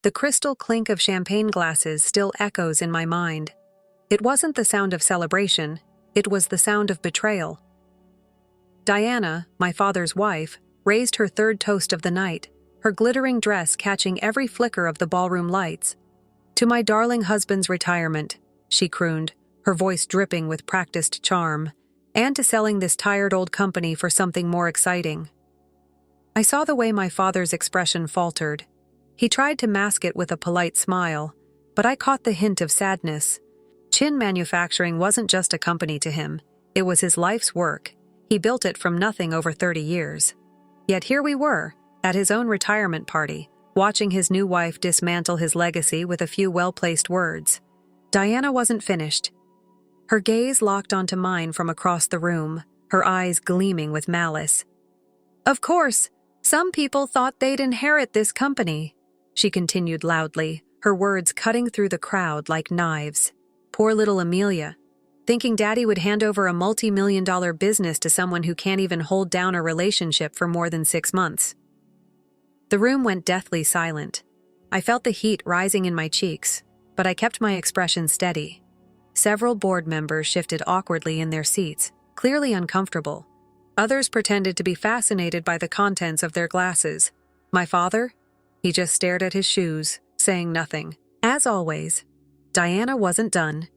The crystal clink of champagne glasses still echoes in my mind. It wasn't the sound of celebration, it was the sound of betrayal. Diana, my father's wife, raised her third toast of the night, her glittering dress catching every flicker of the ballroom lights. "To my darling husband's retirement," she crooned, her voice dripping with practiced charm, "and to selling this tired old company for something more exciting." I saw the way my father's expression faltered. He tried to mask it with a polite smile, but I caught the hint of sadness. Chin Manufacturing wasn't just a company to him, it was his life's work. He built it from nothing over 30 years. Yet here we were, at his own retirement party, watching his new wife dismantle his legacy with a few well-placed words. Diana wasn't finished. Her gaze locked onto mine from across the room, her eyes gleaming with malice. "Of course, some people thought they'd inherit this company," she continued loudly, her words cutting through the crowd like knives. "Poor little Amelia, thinking Daddy would hand over a multi-million-dollar business to someone who can't even hold down a relationship for more than 6 months." The room went deathly silent. I felt the heat rising in my cheeks, but I kept my expression steady. Several board members shifted awkwardly in their seats, clearly uncomfortable. Others pretended to be fascinated by the contents of their glasses. My father? He just stared at his shoes, saying nothing. As always, Diana wasn't done.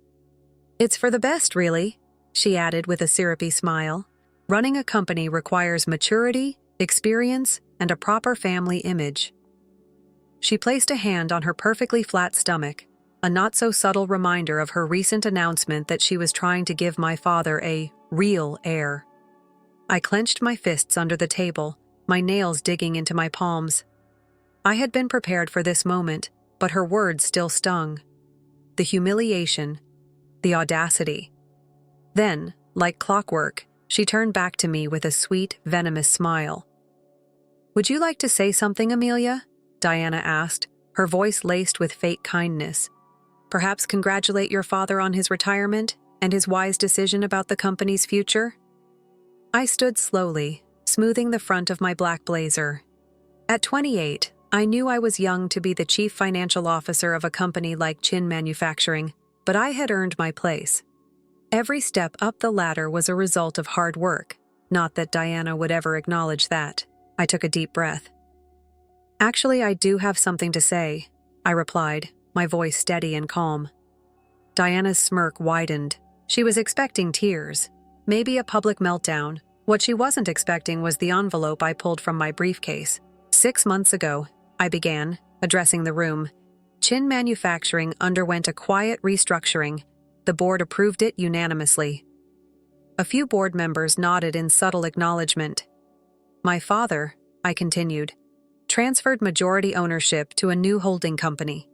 "It's for the best, really," she added with a syrupy smile. "Running a company requires maturity, experience, and a proper family image." She placed a hand on her perfectly flat stomach, a not-so-subtle reminder of her recent announcement that she was trying to give my father a real heir. I clenched my fists under the table, my nails digging into my palms. I had been prepared for this moment, but her words still stung. The humiliation, the audacity. Then, like clockwork, she turned back to me with a sweet, venomous smile. "Would you like to say something, Amelia?" Diana asked, her voice laced with fake kindness. "Perhaps congratulate your father on his retirement and his wise decision about the company's future?" I stood slowly, smoothing the front of my black blazer. At 28, I knew I was young to be the chief financial officer of a company like Chin Manufacturing, but I had earned my place. Every step up the ladder was a result of hard work, not that Diana would ever acknowledge that. I took a deep breath. "Actually, I do have something to say," I replied, my voice steady and calm. Diana's smirk widened. She was expecting tears, maybe a public meltdown. What she wasn't expecting was the envelope I pulled from my briefcase. 6 months ago, I began, addressing the room. Chin Manufacturing underwent a quiet restructuring. The board approved it unanimously. A few board members nodded in subtle acknowledgement. My father, I continued, transferred majority ownership to a new holding company.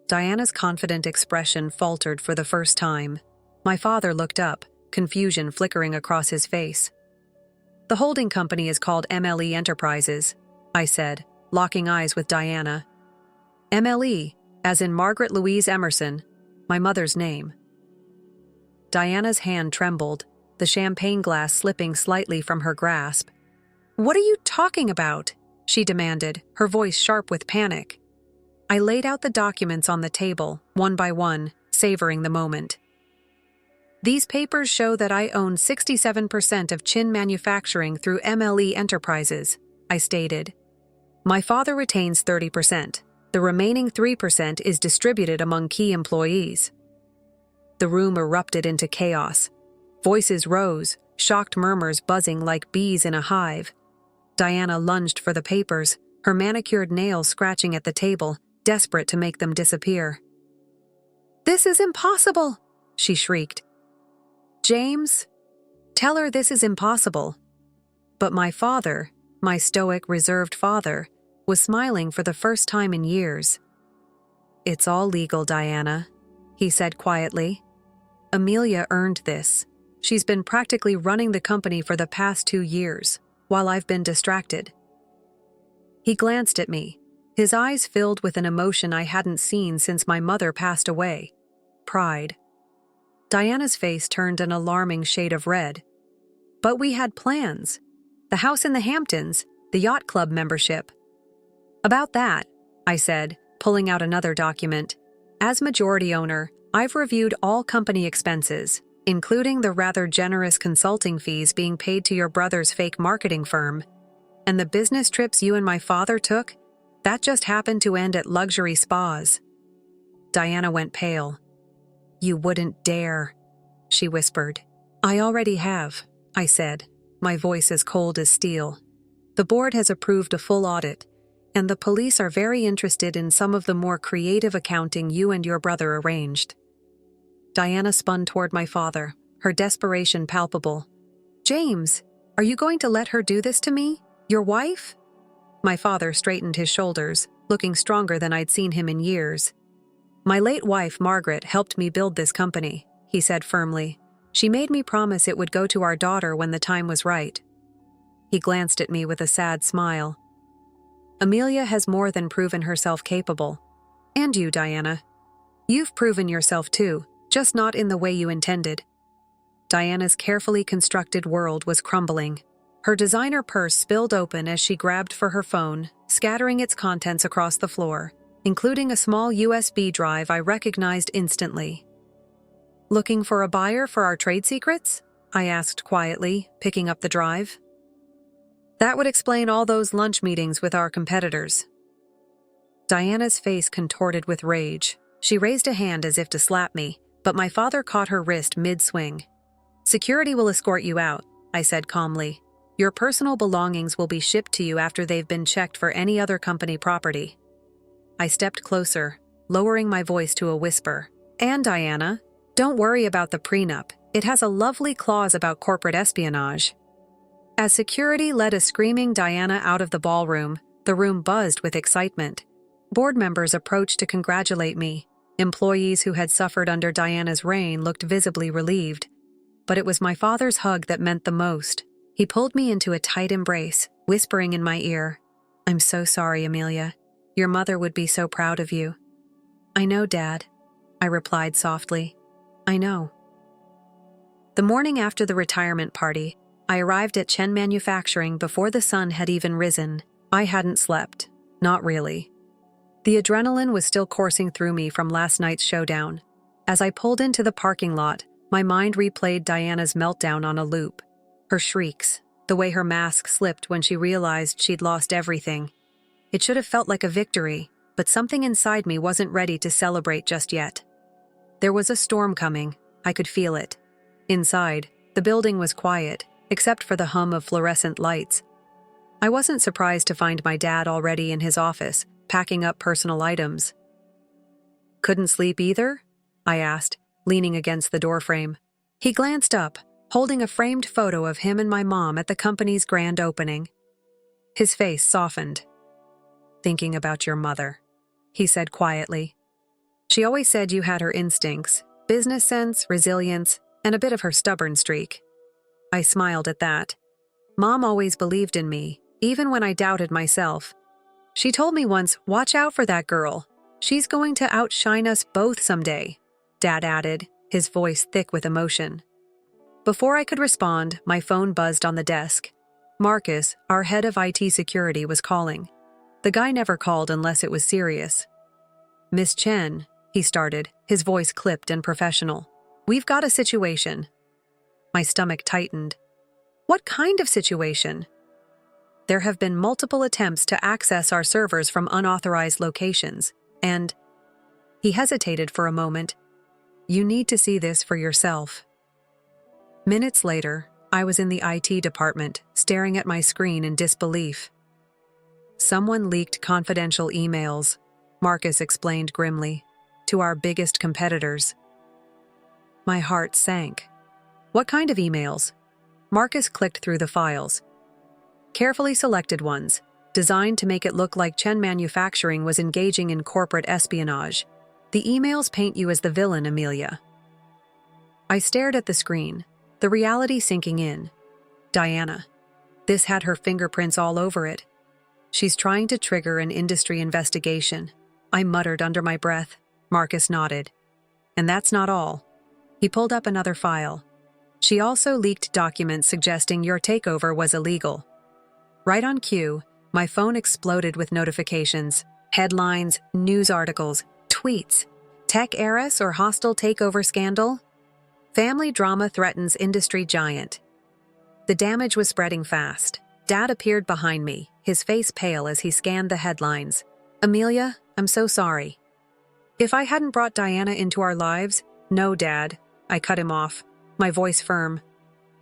Diana's confident expression faltered for the first time. My father looked up, confusion flickering across his face. "The holding company is called MLE Enterprises," I said, locking eyes with Diana. "MLE, as in Margaret Louise Emerson, my mother's name." Diana's hand trembled, the champagne glass slipping slightly from her grasp. "What are you talking about?" she demanded, her voice sharp with panic. I laid out the documents on the table, one by one, savoring the moment. "These papers show that I own 67% of Chin Manufacturing through MLE Enterprises," I stated. "My father retains 30%. The remaining 3% is distributed among key employees." The room erupted into chaos. Voices rose, shocked murmurs buzzing like bees in a hive. Diana lunged for the papers, her manicured nails scratching at the table, desperate to make them disappear. "This is impossible!" she shrieked. "James, tell her this is impossible." But my father, my stoic, reserved father, was smiling for the first time in years. "It's all legal, Diana," he said quietly. "Amelia earned this. She's been practically running the company for the past 2 years, while I've been distracted." He glanced at me, his eyes filled with an emotion I hadn't seen since my mother passed away: pride. Diana's face turned an alarming shade of red. "But we had plans. The house in the Hamptons, the yacht club membership." "About that," I said, pulling out another document. As majority owner, I've reviewed all company expenses, including the rather generous consulting fees being paid to your brother's fake marketing firm. And the business trips you and my father took, that just happened to end at luxury spas. Diana went pale. You wouldn't dare, she whispered. I already have, I said, my voice as cold as steel. The board has approved a full audit, and the police are very interested in some of the more creative accounting you and your brother arranged. Diana spun toward my father, her desperation palpable. James, are you going to let her do this to me? Your wife? My father straightened his shoulders, looking stronger than I'd seen him in years. My late wife, Margaret, helped me build this company, he said firmly. She made me promise it would go to our daughter when the time was right. He glanced at me with a sad smile. Amelia has more than proven herself capable. And you, Diana. You've proven yourself too, just not in the way you intended. Diana's carefully constructed world was crumbling. Her designer purse spilled open as she grabbed for her phone, scattering its contents across the floor, including a small USB drive I recognized instantly. Looking for a buyer for our trade secrets? I asked quietly, picking up the drive. That would explain all those lunch meetings with our competitors. Diana's face contorted with rage. She raised a hand as if to slap me, but my father caught her wrist mid-swing. Security will escort you out, I said calmly. Your personal belongings will be shipped to you after they've been checked for any other company property. I stepped closer, lowering my voice to a whisper. And Diana, don't worry about the prenup. It has a lovely clause about corporate espionage. As security led a screaming Diana out of the ballroom, the room buzzed with excitement. Board members approached to congratulate me. Employees who had suffered under Diana's reign looked visibly relieved. But it was my father's hug that meant the most. He pulled me into a tight embrace, whispering in my ear, I'm so sorry, Amelia. Your mother would be so proud of you. I know, Dad, I replied softly. I know. The morning after the retirement party, I arrived at Chen Manufacturing before the sun had even risen. I hadn't slept. Not really. The adrenaline was still coursing through me from last night's showdown. As I pulled into the parking lot, my mind replayed Diana's meltdown on a loop. Her shrieks, the way her mask slipped when she realized she'd lost everything. It should have felt like a victory, but something inside me wasn't ready to celebrate just yet. There was a storm coming. I could feel it. Inside, the building was quiet, except for the hum of fluorescent lights. I wasn't surprised to find my dad already in his office, packing up personal items. Couldn't sleep either? I asked, leaning against the doorframe. He glanced up, holding a framed photo of him and my mom at the company's grand opening. His face softened. Thinking about your mother, he said quietly. She always said you had her instincts, business sense, resilience, and a bit of her stubborn streak. I smiled at that. Mom always believed in me, even when I doubted myself. She told me once, watch out for that girl. She's going to outshine us both someday, Dad added, his voice thick with emotion. Before I could respond, my phone buzzed on the desk. Marcus, our head of IT security, was calling. The guy never called unless it was serious. Miss Chen, he started, his voice clipped and professional. We've got a situation. My stomach tightened. What kind of situation? There have been multiple attempts to access our servers from unauthorized locations, and... He hesitated for a moment. You need to see this for yourself. Minutes later, I was in the IT department, staring at my screen in disbelief. Someone leaked confidential emails, Marcus explained grimly, to our biggest competitors. My heart sank. What kind of emails? Marcus clicked through the files. Carefully selected ones, designed to make it look like Chen Manufacturing was engaging in corporate espionage. The emails paint you as the villain, Amelia. I stared at the screen, the reality sinking in. Diana. This had her fingerprints all over it. She's trying to trigger an industry investigation. I muttered under my breath. Marcus nodded. And that's not all. He pulled up another file. She also leaked documents suggesting your takeover was illegal. Right on cue, my phone exploded with notifications. Headlines, news articles, tweets. Tech heiress or hostile takeover scandal? Family drama threatens industry giant. The damage was spreading fast. Dad appeared behind me, his face pale as he scanned the headlines. Amelia, I'm so sorry. If I hadn't brought Diana into our lives, no, Dad. I cut him off, my voice firm.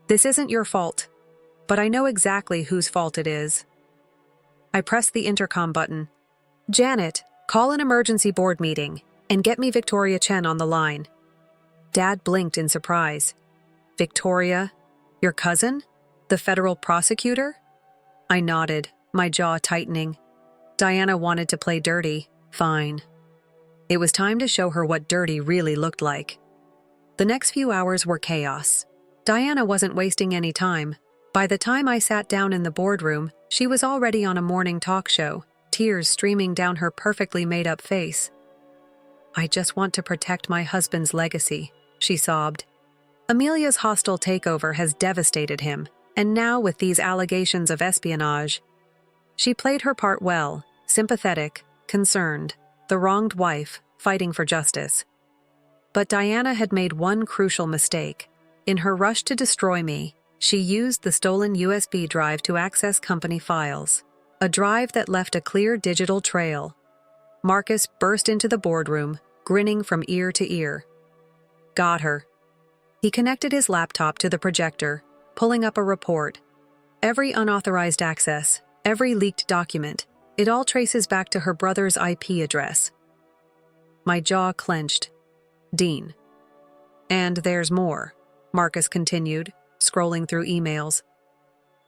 This isn't your fault, but I know exactly whose fault it is. I pressed the intercom button. Janet, call an emergency board meeting and get me Victoria Chen on the line. Dad blinked in surprise. Victoria? Your cousin? The federal prosecutor? I nodded, my jaw tightening. Diana wanted to play dirty. Fine. It was time to show her what dirty really looked like. The next few hours were chaos. Diana wasn't wasting any time. By the time I sat down in the boardroom, she was already on a morning talk show, tears streaming down her perfectly made-up face. I just want to protect my husband's legacy, she sobbed. Amelia's hostile takeover has devastated him, and now with these allegations of espionage. She played her part well, sympathetic, concerned, the wronged wife, fighting for justice. But Diana had made one crucial mistake. In her rush to destroy me, she used the stolen USB drive to access company files, a drive that left a clear digital trail. Marcus burst into the boardroom, grinning from ear to ear. Got her. He connected his laptop to the projector, pulling up a report. Every unauthorized access, every leaked document, it all traces back to her brother's IP address. My jaw clenched. Dean. And there's more, Marcus continued, scrolling through emails.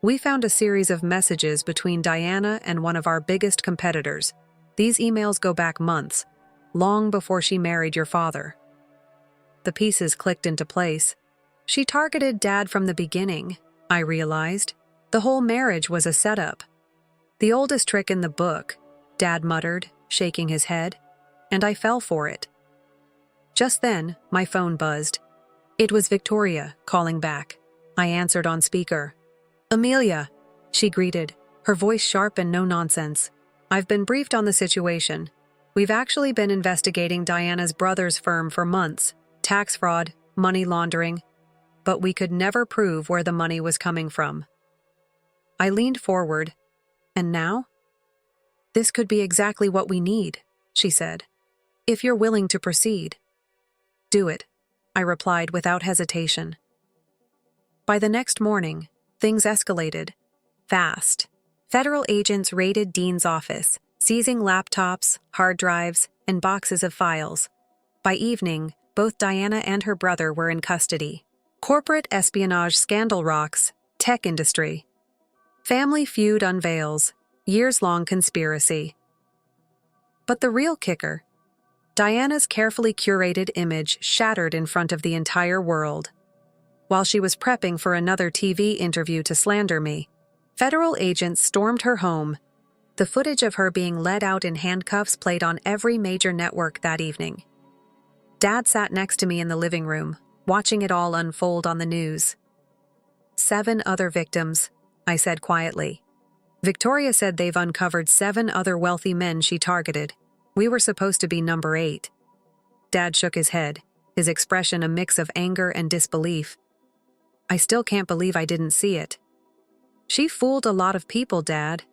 We found a series of messages between Diana and one of our biggest competitors. These emails go back months, long before she married your father. The pieces clicked into place. She targeted Dad from the beginning, I realized. The whole marriage was a setup. The oldest trick in the book, Dad muttered, shaking his head, and I fell for it. Just then, my phone buzzed. It was Victoria, calling back. I answered on speaker. Amelia, she greeted, her voice sharp and no nonsense. I've been briefed on the situation. We've actually been investigating Diana's brother's firm for months. Tax fraud, money laundering. But we could never prove where the money was coming from. I leaned forward. And now? This could be exactly what we need, she said. If you're willing to proceed. Do it, I replied without hesitation. By the next morning, things escalated. Fast. Federal agents raided Dean's office, seizing laptops, hard drives, and boxes of files. By evening, both Diana and her brother were in custody. Corporate espionage scandal rocks, tech industry. Family feud unveils, years-long conspiracy. But the real kicker, Diana's carefully curated image shattered in front of the entire world. While she was prepping for another TV interview to slander me, federal agents stormed her home. The footage of her being led out in handcuffs played on every major network that evening. Dad sat next to me in the living room, watching it all unfold on the news. 7 other victims, I said quietly. Victoria said they've uncovered 7 other wealthy men she targeted. We were supposed to be number 8. Dad shook his head, his expression a mix of anger and disbelief. I still can't believe I didn't see it. She fooled a lot of people, Dad.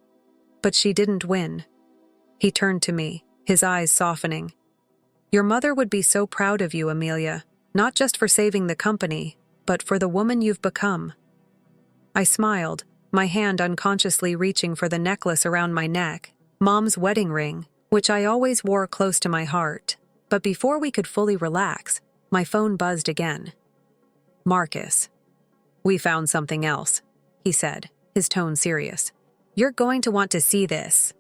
But she didn't win. He turned to me, his eyes softening. Your mother would be so proud of you, Amelia, not just for saving the company, but for the woman you've become. I smiled, my hand unconsciously reaching for the necklace around my neck, Mom's wedding ring, which I always wore close to my heart. But before we could fully relax, my phone buzzed again. Marcus. We found something else, he said, his tone serious. You're going to want to see this.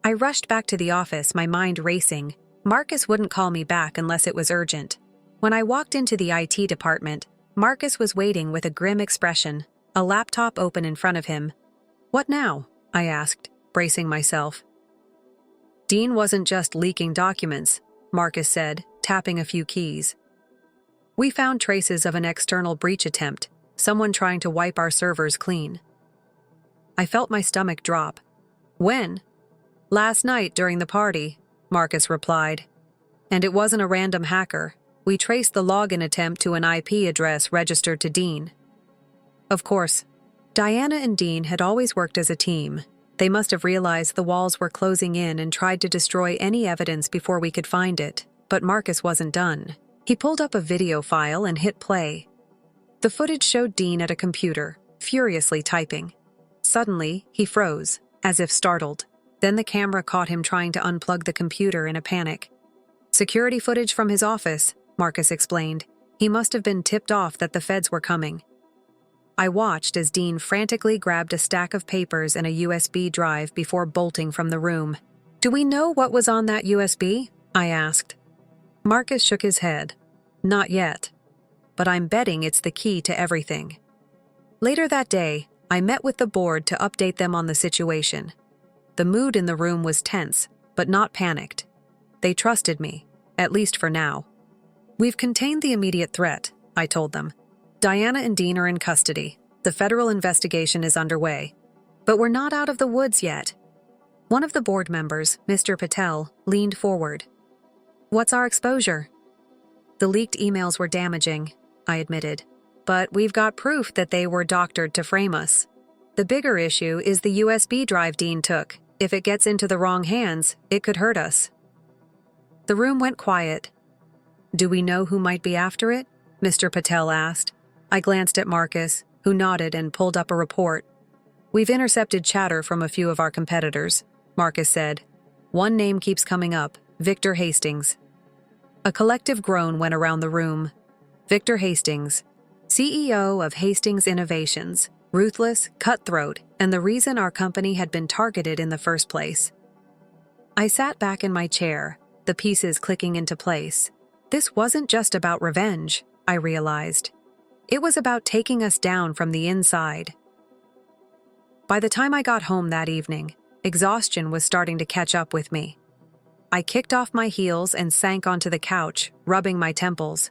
I rushed back to the office, my mind racing. Marcus wouldn't call me back unless it was urgent. When I walked into the IT department, Marcus was waiting with a grim expression, a laptop open in front of him. What now? I asked, bracing myself. Dean wasn't just leaking documents, Marcus said, tapping a few keys. We found traces of an external breach attempt, someone trying to wipe our servers clean. I felt my stomach drop. When? Last night during the party, Marcus replied. And it wasn't a random hacker. We traced the login attempt to an IP address registered to Dean. Of course, Diana and Dean had always worked as a team. They must have realized the walls were closing in and tried to destroy any evidence before we could find it. But Marcus wasn't done. He pulled up a video file and hit play. The footage showed Dean at a computer, furiously typing. Suddenly, he froze, as if startled. Then the camera caught him trying to unplug the computer in a panic. Security footage from his office, Marcus explained. He must have been tipped off that the feds were coming. I watched as Dean frantically grabbed a stack of papers and a USB drive before bolting from the room. Do we know what was on that USB? I asked. Marcus shook his head. Not yet. But I'm betting it's the key to everything. Later that day, I met with the board to update them on the situation. The mood in the room was tense, but not panicked. They trusted me, at least for now. We've contained the immediate threat, I told them. Diana and Dean are in custody. The federal investigation is underway. But we're not out of the woods yet. One of the board members, Mr. Patel, leaned forward. What's our exposure? The leaked emails were damaging, I admitted. But we've got proof that they were doctored to frame us. The bigger issue is the USB drive Dean took. If it gets into the wrong hands, it could hurt us. The room went quiet. Do we know who might be after it? Mr. Patel asked. I glanced at Marcus, who nodded and pulled up a report. We've intercepted chatter from a few of our competitors, Marcus said. One name keeps coming up, Victor Hastings. A collective groan went around the room. Victor Hastings, CEO of Hastings Innovations, ruthless, cutthroat, and the reason our company had been targeted in the first place. I sat back in my chair, the pieces clicking into place. This wasn't just about revenge, I realized. It was about taking us down from the inside. By the time I got home that evening, exhaustion was starting to catch up with me. I kicked off my heels and sank onto the couch, rubbing my temples.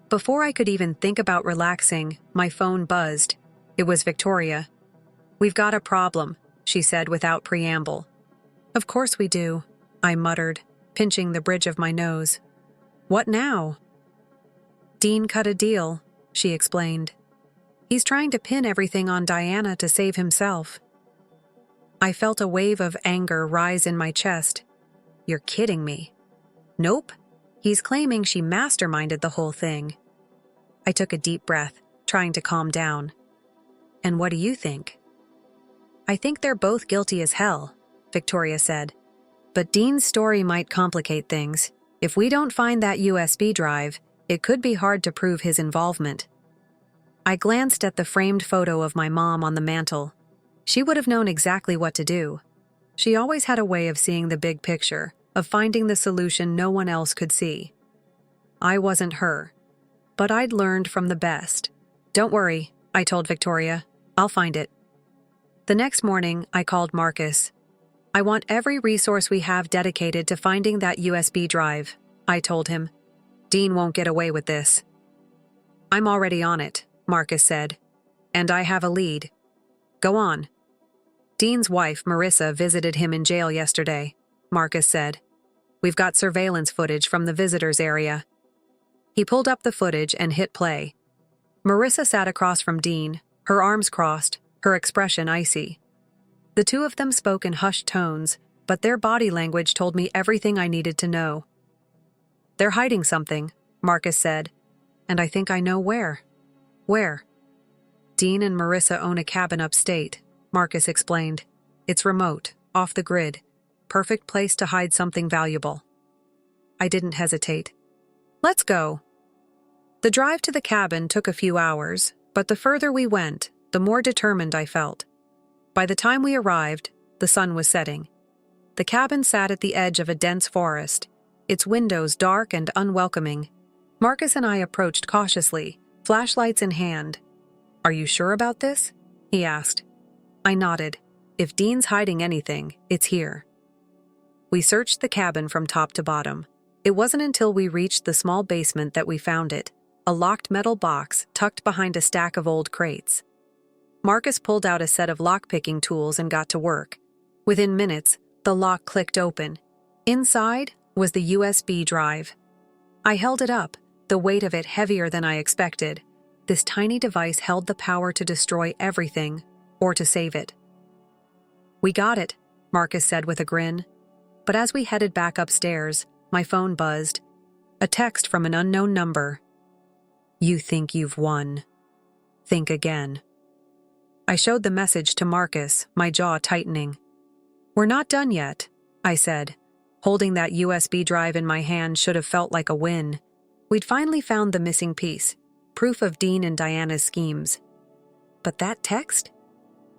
Before I could even think about relaxing, my phone buzzed. It was Victoria. We've got a problem, she said without preamble. Of course we do, I muttered, pinching the bridge of my nose. What now? Dean cut a deal, she explained. He's trying to pin everything on Diana to save himself. I felt a wave of anger rise in my chest. You're kidding me. Nope. He's claiming she masterminded the whole thing. I took a deep breath, trying to calm down. And what do you think? I think they're both guilty as hell, Victoria said. But Dean's story might complicate things. If we don't find that USB drive, it could be hard to prove his involvement. I glanced at the framed photo of my mom on the mantel. She would have known exactly what to do. She always had a way of seeing the big picture, of finding the solution no one else could see. I wasn't her, but I'd learned from the best. Don't worry, I told Victoria. I'll find it. The next morning, I called Marcus. I want every resource we have dedicated to finding that USB drive, I told him. Dean won't get away with this. I'm already on it, Marcus said. And I have a lead. Go on. Dean's wife, Marissa, visited him in jail yesterday, Marcus said. We've got surveillance footage from the visitors area. He pulled up the footage and hit play. Marissa sat across from Dean, her arms crossed, her expression icy. The two of them spoke in hushed tones, but their body language told me everything I needed to know. They're hiding something, Marcus said, and I think I know where. Where? Dean and Marissa own a cabin upstate, Marcus explained. It's remote, off the grid. Perfect place to hide something valuable. I didn't hesitate. Let's go. The drive to the cabin took a few hours, but the further we went, the more determined I felt. By the time we arrived, the sun was setting. The cabin sat at the edge of a dense forest, its windows dark and unwelcoming. Marcus and I approached cautiously, flashlights in hand. Are you sure about this? He asked. I nodded. If Dean's hiding anything, it's here. We searched the cabin from top to bottom. It wasn't until we reached the small basement that we found it, a locked metal box tucked behind a stack of old crates. Marcus pulled out a set of lock-picking tools and got to work. Within minutes, The lock clicked open. Inside was the USB drive. I held it up, the weight of it heavier than I expected. This tiny device held the power to destroy everything, or to save it. "We got it," Marcus said with a grin. But as we headed back upstairs, my phone buzzed. A text from an unknown number. "You think you've won. Think again." I showed the message to Marcus, my jaw tightening. "We're not done yet," I said. Holding that USB drive in my hand should have felt like a win. We'd finally found the missing piece, proof of Dean and Diana's schemes. But that text?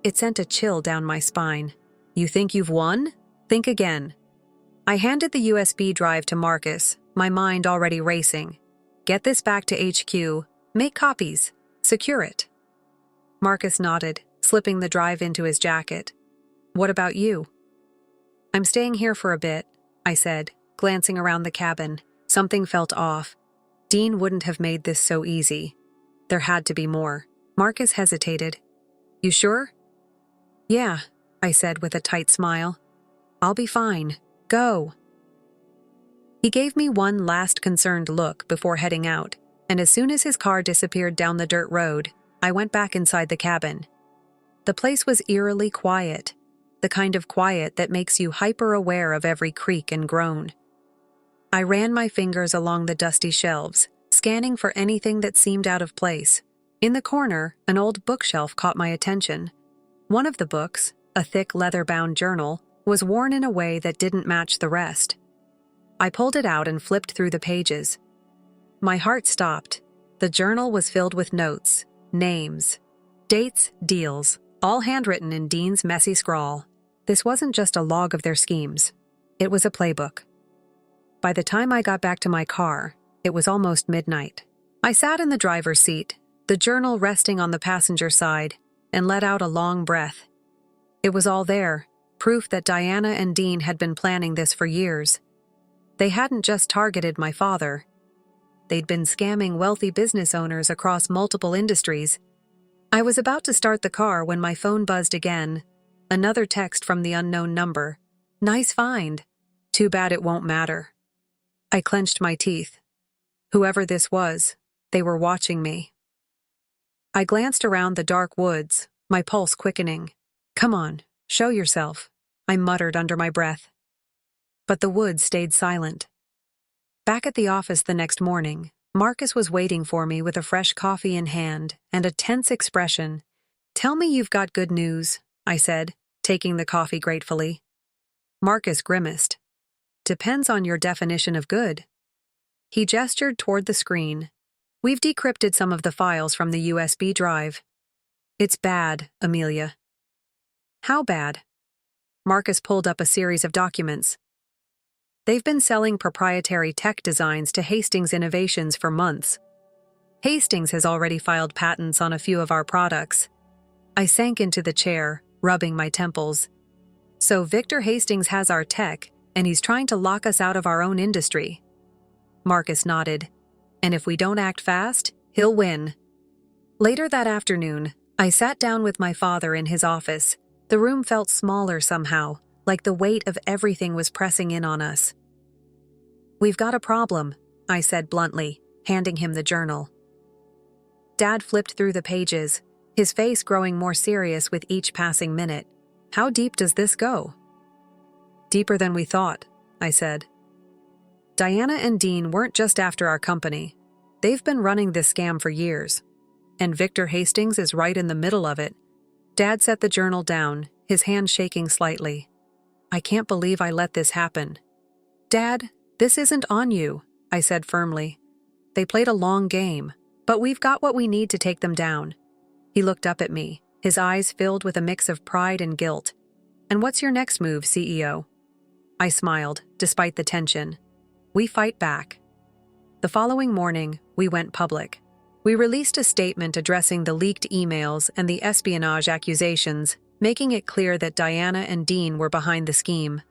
It sent a chill down my spine. "You think you've won? Think again." I handed the USB drive to Marcus, my mind already racing. "Get this back to HQ, make copies, secure it." Marcus nodded, slipping the drive into his jacket. "What about you?" "I'm staying here for a bit," I said, glancing around the cabin. Something felt off. Dean wouldn't have made this so easy. There had to be more. Marcus hesitated. "You sure?" "Yeah," I said with a tight smile. "I'll be fine. Go." He gave me one last concerned look before heading out, and as soon as his car disappeared down the dirt road, I went back inside the cabin. The place was eerily quiet, the kind of quiet that makes you hyper-aware of every creak and groan. I ran my fingers along the dusty shelves, scanning for anything that seemed out of place. In the corner, an old bookshelf caught my attention. One of the books, a thick leather-bound journal, was worn in a way that didn't match the rest. I pulled it out and flipped through the pages. My heart stopped. The journal was filled with notes, names, dates, deals, all handwritten in Dean's messy scrawl. This wasn't just a log of their schemes. It was a playbook. By the time I got back to my car, it was almost midnight. I sat in the driver's seat, the journal resting on the passenger side, and let out a long breath. It was all there, proof that Diana and Dean had been planning this for years. They hadn't just targeted my father. They'd been scamming wealthy business owners across multiple industries. I was about to start the car when my phone buzzed again. Another text from the unknown number. "Nice find. Too bad it won't matter." I clenched my teeth. Whoever this was, they were watching me. I glanced around the dark woods, my pulse quickening. "Come on, show yourself," I muttered under my breath. But the woods stayed silent. Back at the office the next morning, Marcus was waiting for me with a fresh coffee in hand and a tense expression. "Tell me you've got good news," I said, taking the coffee gratefully. Marcus grimaced. "Depends on your definition of good." He gestured toward the screen. "We've decrypted some of the files from the USB drive." "It's bad, Amelia." "How bad?" Marcus pulled up a series of documents. "They've been selling proprietary tech designs to Hastings Innovations for months. Hastings has already filed patents on a few of our products." I sank into the chair, rubbing my temples. "So Victor Hastings has our tech, and he's trying to lock us out of our own industry." Marcus nodded. "And if we don't act fast, he'll win." Later that afternoon, I sat down with my father in his office. The room felt smaller somehow, like the weight of everything was pressing in on us. "We've got a problem," I said bluntly, handing him the journal. Dad flipped through the pages, his face growing more serious with each passing minute. "How deep does this go?" "Deeper than we thought," I said. "Diana and Dean weren't just after our company. They've been running this scam for years. And Victor Hastings is right in the middle of it." Dad set the journal down, his hand shaking slightly. "I can't believe I let this happen." "Dad, this isn't on you," I said firmly. "They played a long game, but we've got what we need to take them down." He looked up at me, his eyes filled with a mix of pride and guilt. "And what's your next move, CEO?" I smiled, despite the tension. "We fight back." The following morning, we went public. We released a statement addressing the leaked emails and the espionage accusations, making it clear that Diana and Dean were behind the scheme.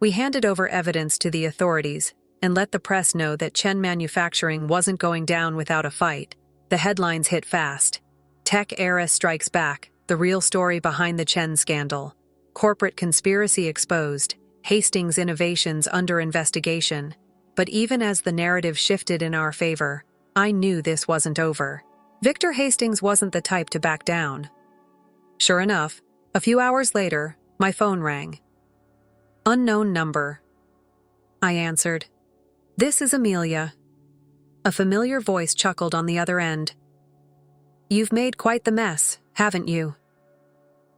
We handed over evidence to the authorities and let the press know that Chen Manufacturing wasn't going down without a fight. The headlines hit fast. "Tech Era Strikes Back, the real story behind the Chen scandal." corporate conspiracy exposed, Hastings innovations under investigation. But even as the narrative shifted in our favor, I knew this wasn't over. Victor Hastings wasn't the type to back down. Sure enough, a few hours later, my phone rang. Unknown number. I answered. "This is Amelia." A familiar voice chuckled on the other end. "You've made quite the mess, haven't you?"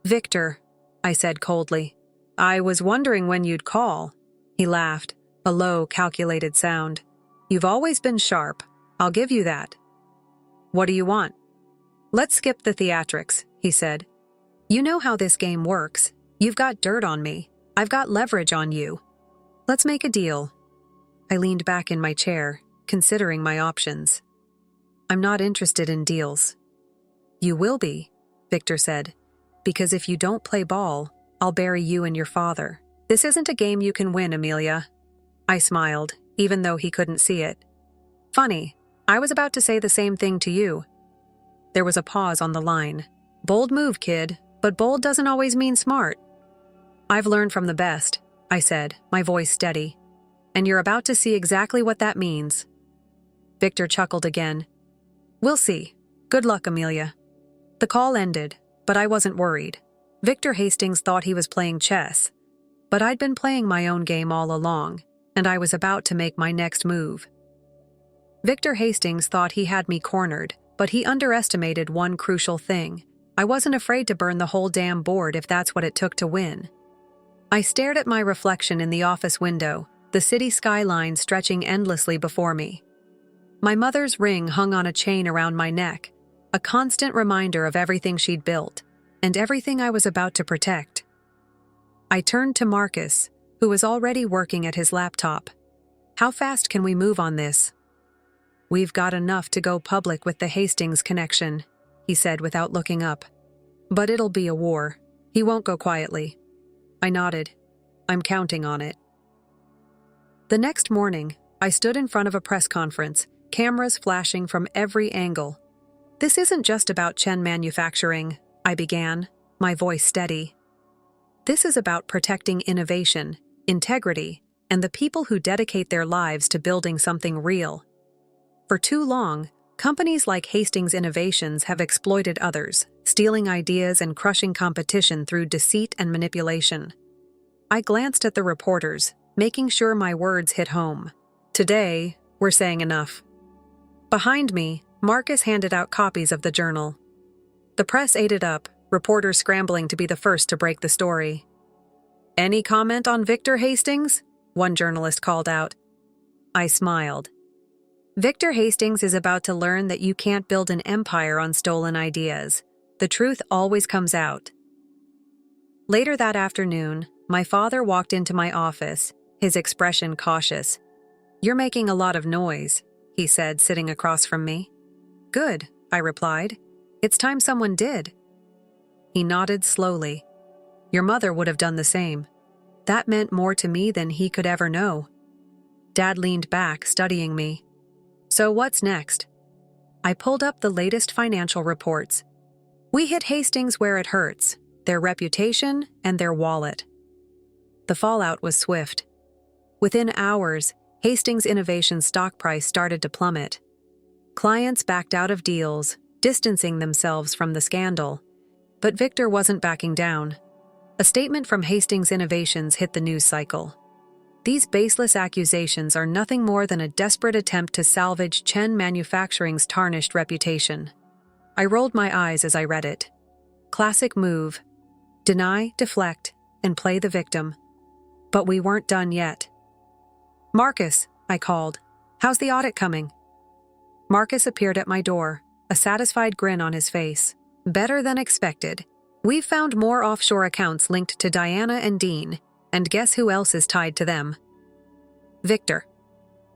"Victor," I said coldly. "I was wondering when you'd call." He laughed, a low, calculated sound. "You've always been sharp, I'll give you that." "What do you want?" "Let's skip the theatrics," he said. "You know how this game works. You've got dirt on me. I've got leverage on you. Let's make a deal." I leaned back in my chair, considering my options. "I'm not interested in deals." "You will be," Victor said, "because if you don't play ball, I'll bury you and your father. This isn't a game you can win, Amelia." I smiled, even though he couldn't see it. "Funny, I was about to say the same thing to you." There was a pause on the line. "Bold move, kid, but bold doesn't always mean smart." "I've learned from the best," I said, my voice steady. "And you're about to see exactly what that means." Victor chuckled again. "We'll see. Good luck, Amelia." The call ended, but I wasn't worried. Victor Hastings thought he was playing chess, but I'd been playing my own game all along, and I was about to make my next move. Victor Hastings thought he had me cornered, but he underestimated one crucial thing. I wasn't afraid to burn the whole damn board if that's what it took to win. I stared at my reflection in the office window, the city skyline stretching endlessly before me. My mother's ring hung on a chain around my neck, a constant reminder of everything she'd built, and everything I was about to protect. I turned to Marcus, who was already working at his laptop. "How fast can we move on this?" "We've got enough to go public with the Hastings connection," he said without looking up. "But it'll be a war. He won't go quietly." I nodded. "I'm counting on it." The next morning, I stood in front of a press conference, cameras flashing from every angle. "This isn't just about Chen Manufacturing," I began, my voice steady. "This is about protecting innovation, integrity, and the people who dedicate their lives to building something real. For too long, companies like Hastings Innovations have exploited others, stealing ideas and crushing competition through deceit and manipulation." I glanced at the reporters, making sure my words hit home. "Today, we're saying enough." Behind me, Marcus handed out copies of the journal. The press ate it up, reporters scrambling to be the first to break the story. "Any comment on Victor Hastings?" one journalist called out. I smiled. "Victor Hastings is about to learn that you can't build an empire on stolen ideas. The truth always comes out." Later that afternoon, my father walked into my office, his expression cautious. "You're making a lot of noise," he said, sitting across from me. "Good," I replied. "It's time someone did." He nodded slowly. "Your mother would have done the same." That meant more to me than he could ever know. Dad leaned back, studying me. "So what's next?" I pulled up the latest financial reports. We hit Hastings where it hurts, their reputation and their wallet. The fallout was swift. Within hours, Hastings Innovation's stock price started to plummet. Clients backed out of deals, distancing themselves from the scandal. But Victor wasn't backing down. A statement from Hastings Innovations hit the news cycle. "These baseless accusations are nothing more than a desperate attempt to salvage Chen Manufacturing's tarnished reputation." I rolled my eyes as I read it. Classic move. Deny, deflect, and play the victim. But we weren't done yet. "Marcus," I called. "How's the audit coming?" Marcus appeared at my door, a satisfied grin on his face. "Better than expected. We've found more offshore accounts linked to Diana and Dean, and guess who else is tied to them?" "Victor."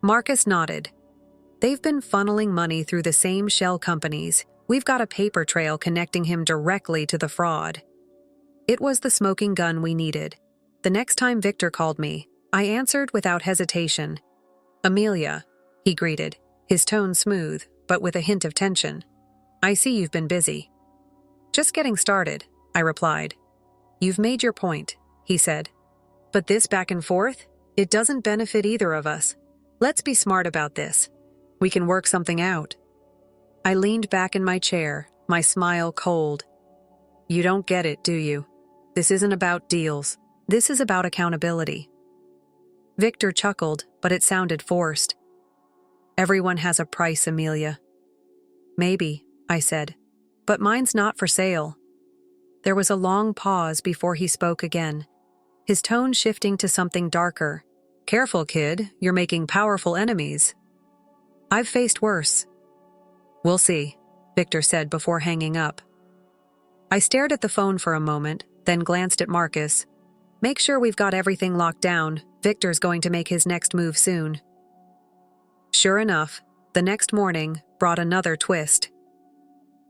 Marcus nodded. "They've been funneling money through the same shell companies. We've got a paper trail connecting him directly to the fraud." It was the smoking gun we needed. The next time Victor called me, I answered without hesitation. "Amelia," he greeted, his tone smooth, but with a hint of tension. "I see you've been busy." "Just getting started," I replied. You've made your point, he said. But this back and forth? It doesn't benefit either of us. Let's be smart about this. We can work something out. I leaned back in my chair, my smile cold. You don't get it, do you? This isn't about deals. This is about accountability. Victor chuckled, but it sounded forced. Everyone has a price, Amelia. Maybe, I said, but mine's not for sale. There was a long pause before he spoke again, his tone shifting to something darker. Careful, kid, you're making powerful enemies. I've faced worse. We'll see, Victor said before hanging up. I stared at the phone for a moment, then glanced at Marcus. Make sure we've got everything locked down. Victor's going to make his next move soon. Sure enough, the next morning brought another twist.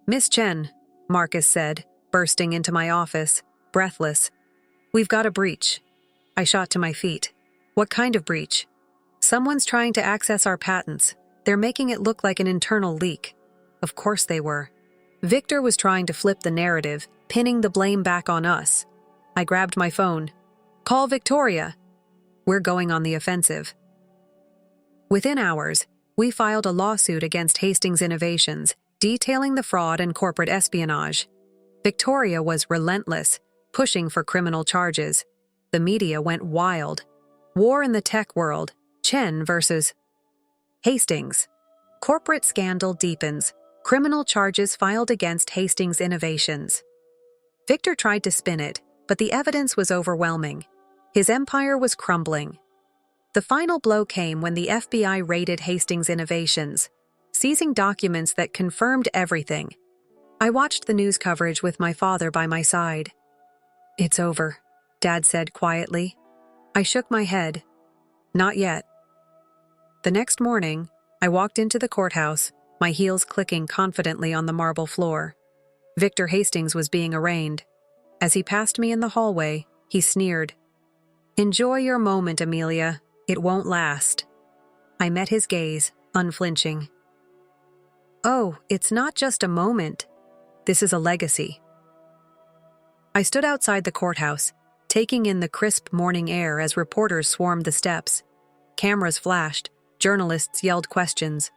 Miss Chen, Marcus said, bursting into my office, breathless. We've got a breach. I shot to my feet. What kind of breach? Someone's trying to access our patents. They're making it look like an internal leak. Of course they were. Victor was trying to flip the narrative, pinning the blame back on us. I grabbed my phone. Call Victoria. We're going on the offensive. Within hours, we filed a lawsuit against Hastings Innovations, detailing the fraud and corporate espionage. Victoria was relentless, pushing for criminal charges. The media went wild. War in the tech world, Chen versus Hastings. Corporate scandal deepens. Criminal charges filed against Hastings Innovations. Victor tried to spin it, but the evidence was overwhelming. His empire was crumbling. The final blow came when the FBI raided Hastings Innovations, seizing documents that confirmed everything. I watched the news coverage with my father by my side. It's over, Dad said quietly. I shook my head. Not yet. The next morning, I walked into the courthouse, my heels clicking confidently on the marble floor. Victor Hastings was being arraigned. As he passed me in the hallway, he sneered. Enjoy your moment, Amelia. It won't last. I met his gaze, unflinching. Oh, it's not just a moment. This is a legacy. I stood outside the courthouse, taking in the crisp morning air as reporters swarmed the steps. Cameras flashed, journalists yelled questions,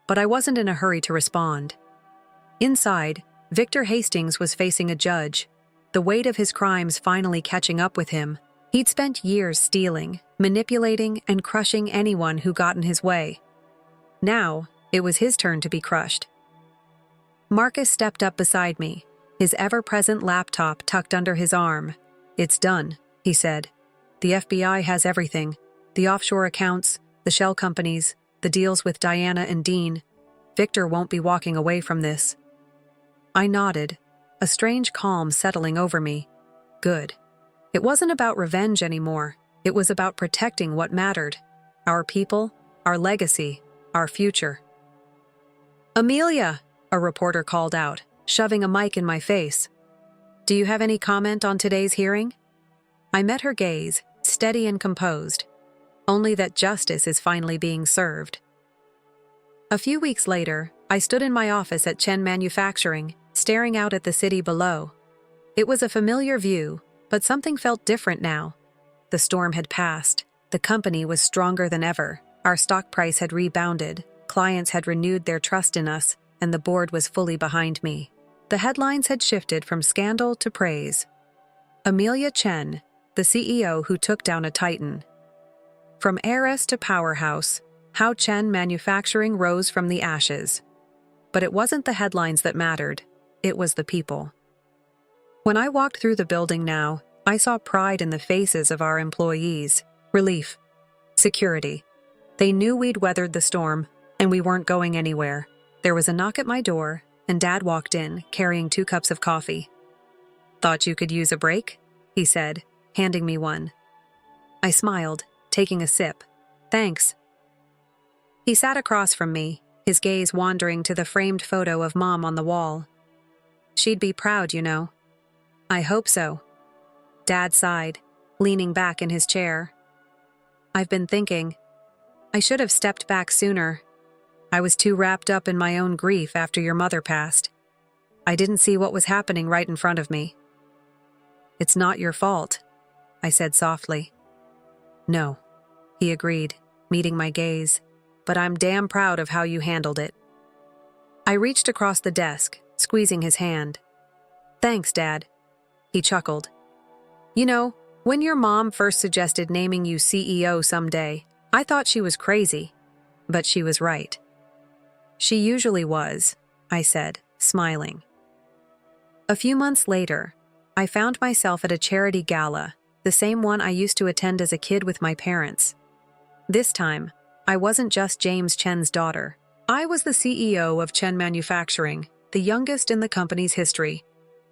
but I wasn't in a hurry to respond. Inside, Victor Hastings was facing a judge, the weight of his crimes finally catching up with him. He'd spent years stealing, manipulating, and crushing anyone who got in his way. Now, it was his turn to be crushed. Marcus stepped up beside me, his ever-present laptop tucked under his arm. It's done, he said. The FBI has everything. The offshore accounts, the shell companies, the deals with Diana and Dean. Victor won't be walking away from this. I nodded, a strange calm settling over me. Good. It wasn't about revenge anymore. It was about protecting what mattered. Our people, our legacy, our future. Amelia, a reporter called out, shoving a mic in my face. Do you have any comment on today's hearing? I met her gaze, steady and composed. Only that justice is finally being served. A few weeks later, I stood in my office at Chen Manufacturing, staring out at the city below. It was a familiar view, but something felt different now. The storm had passed. The company was stronger than ever. Our stock price had rebounded. Clients had renewed their trust in us, and the board was fully behind me. The headlines had shifted from scandal to praise. Amelia Chen, the CEO who took down a titan. From heiress to powerhouse, how Chen Manufacturing rose from the ashes. But it wasn't the headlines that mattered. It was the people. When I walked through the building now, I saw pride in the faces of our employees, relief, security. They knew we'd weathered the storm, and we weren't going anywhere. There was a knock at my door, and Dad walked in, carrying 2 cups of coffee. Thought you could use a break? He said, handing me one. I smiled, taking a sip. Thanks. He sat across from me, his gaze wandering to the framed photo of Mom on the wall. She'd be proud, you know. I hope so. Dad sighed, leaning back in his chair. I've been thinking. I should have stepped back sooner. I was too wrapped up in my own grief after your mother passed. I didn't see what was happening right in front of me. It's not your fault, I said softly. No, he agreed, meeting my gaze, but I'm damn proud of how you handled it. I reached across the desk, squeezing his hand. Thanks, Dad. He chuckled. You know, when your mom first suggested naming you CEO someday, I thought she was crazy, but she was right. She usually was, I said, smiling. A few months later, I found myself at a charity gala, the same one I used to attend as a kid with my parents. This time, I wasn't just James Chen's daughter. I was the CEO of Chen Manufacturing, the youngest in the company's history.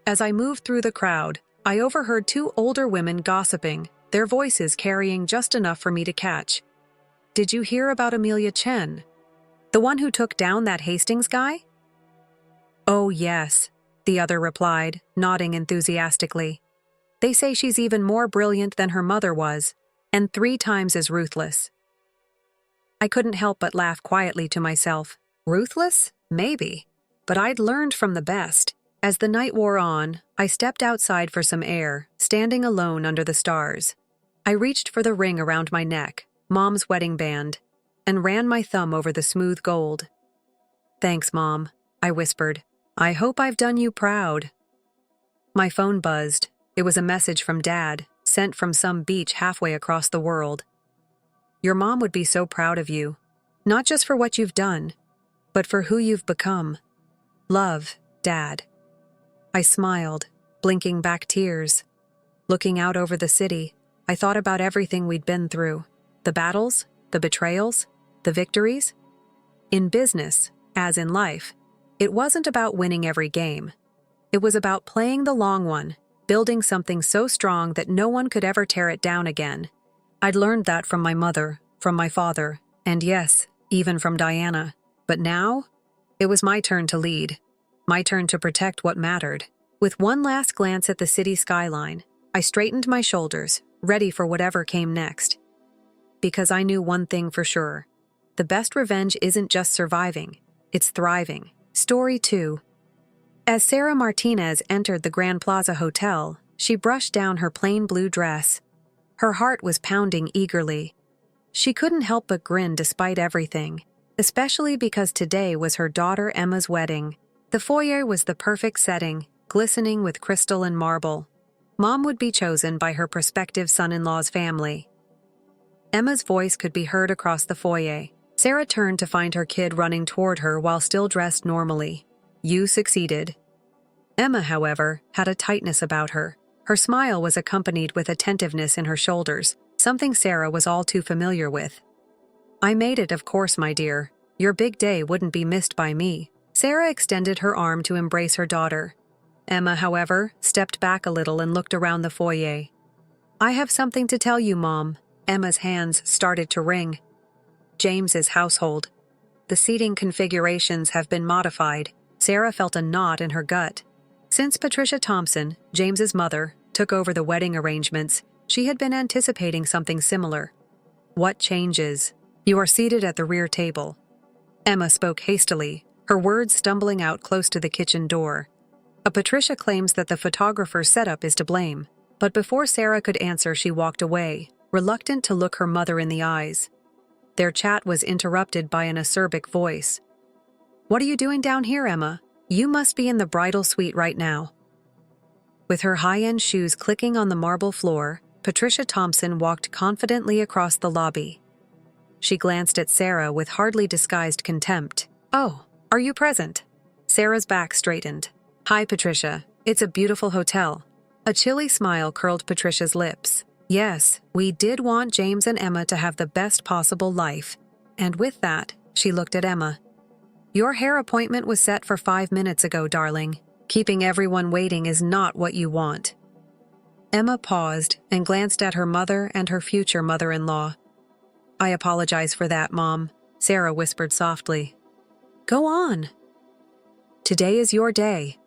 As I moved through the crowd, I overheard two older women gossiping, their voices carrying just enough for me to catch. Did you hear about Amelia Chen? The one who took down that Hastings guy? Oh, yes, the other replied, nodding enthusiastically. They say she's even more brilliant than her mother was, and 3 times as ruthless. I couldn't help but laugh quietly to myself. Ruthless? Maybe. But I'd learned from the best. As the night wore on, I stepped outside for some air, standing alone under the stars. I reached for the ring around my neck, Mom's wedding band, and ran my thumb over the smooth gold. Thanks, Mom, I whispered. I hope I've done you proud. My phone buzzed. It was a message from Dad, sent from some beach halfway across the world. Your mom would be so proud of you, not just for what you've done, but for who you've become. Love, Dad. I smiled, blinking back tears. Looking out over the city, I thought about everything we'd been through. The battles, the betrayals, the victories. In business, as in life, it wasn't about winning every game. It was about playing the long one, building something so strong that no one could ever tear it down again. I'd learned that from my mother, from my father, and yes, even from Diana. But now, it was my turn to lead. My turn to protect what mattered. With one last glance at the city skyline, I straightened my shoulders, ready for whatever came next. Because I knew one thing for sure. The best revenge isn't just surviving, it's thriving. Story 2. As Sarah Martinez entered the Grand Plaza Hotel, she brushed down her plain blue dress. Her heart was pounding eagerly. She couldn't help but grin despite everything, especially because today was her daughter Emma's wedding. The foyer was the perfect setting, glistening with crystal and marble. Mom would be chosen by her prospective son-in-law's family. Emma's voice could be heard across the foyer. Sarah turned to find her kid running toward her while still dressed normally. You succeeded. Emma, however, had a tightness about her. Her smile was accompanied with attentiveness in her shoulders, something Sarah was all too familiar with. I made it, of course, my dear. Your big day wouldn't be missed by me. Sarah extended her arm to embrace her daughter. Emma, however, stepped back a little and looked around the foyer. I have something to tell you, Mom. Emma's hands started to wring. James's household. The seating configurations have been modified. Sarah felt a knot in her gut. Since Patricia Thompson, James's mother, took over the wedding arrangements, she had been anticipating something similar. What changes? You are seated at the rear table. Emma spoke hastily, her words stumbling out close to the kitchen door. Patricia claims that the photographer's setup is to blame. But before Sarah could answer, she walked away, reluctant to look her mother in the eyes. Their chat was interrupted by an acerbic voice. What are you doing down here, Emma? You must be in the bridal suite right now. With her high-end shoes clicking on the marble floor, Patricia Thompson walked confidently across the lobby. She glanced at Sarah with hardly disguised contempt. Oh, are you present? Sarah's back straightened. Hi, Patricia. It's a beautiful hotel. A chilly smile curled Patricia's lips. Yes, we did want James and Emma to have the best possible life. And with that, she looked at Emma. Your hair appointment was set for 5 minutes ago, darling. Keeping everyone waiting is not what you want. Emma paused and glanced at her mother and her future mother-in-law. I apologize for that, Mom, Sarah whispered softly. Go on. Today is your day.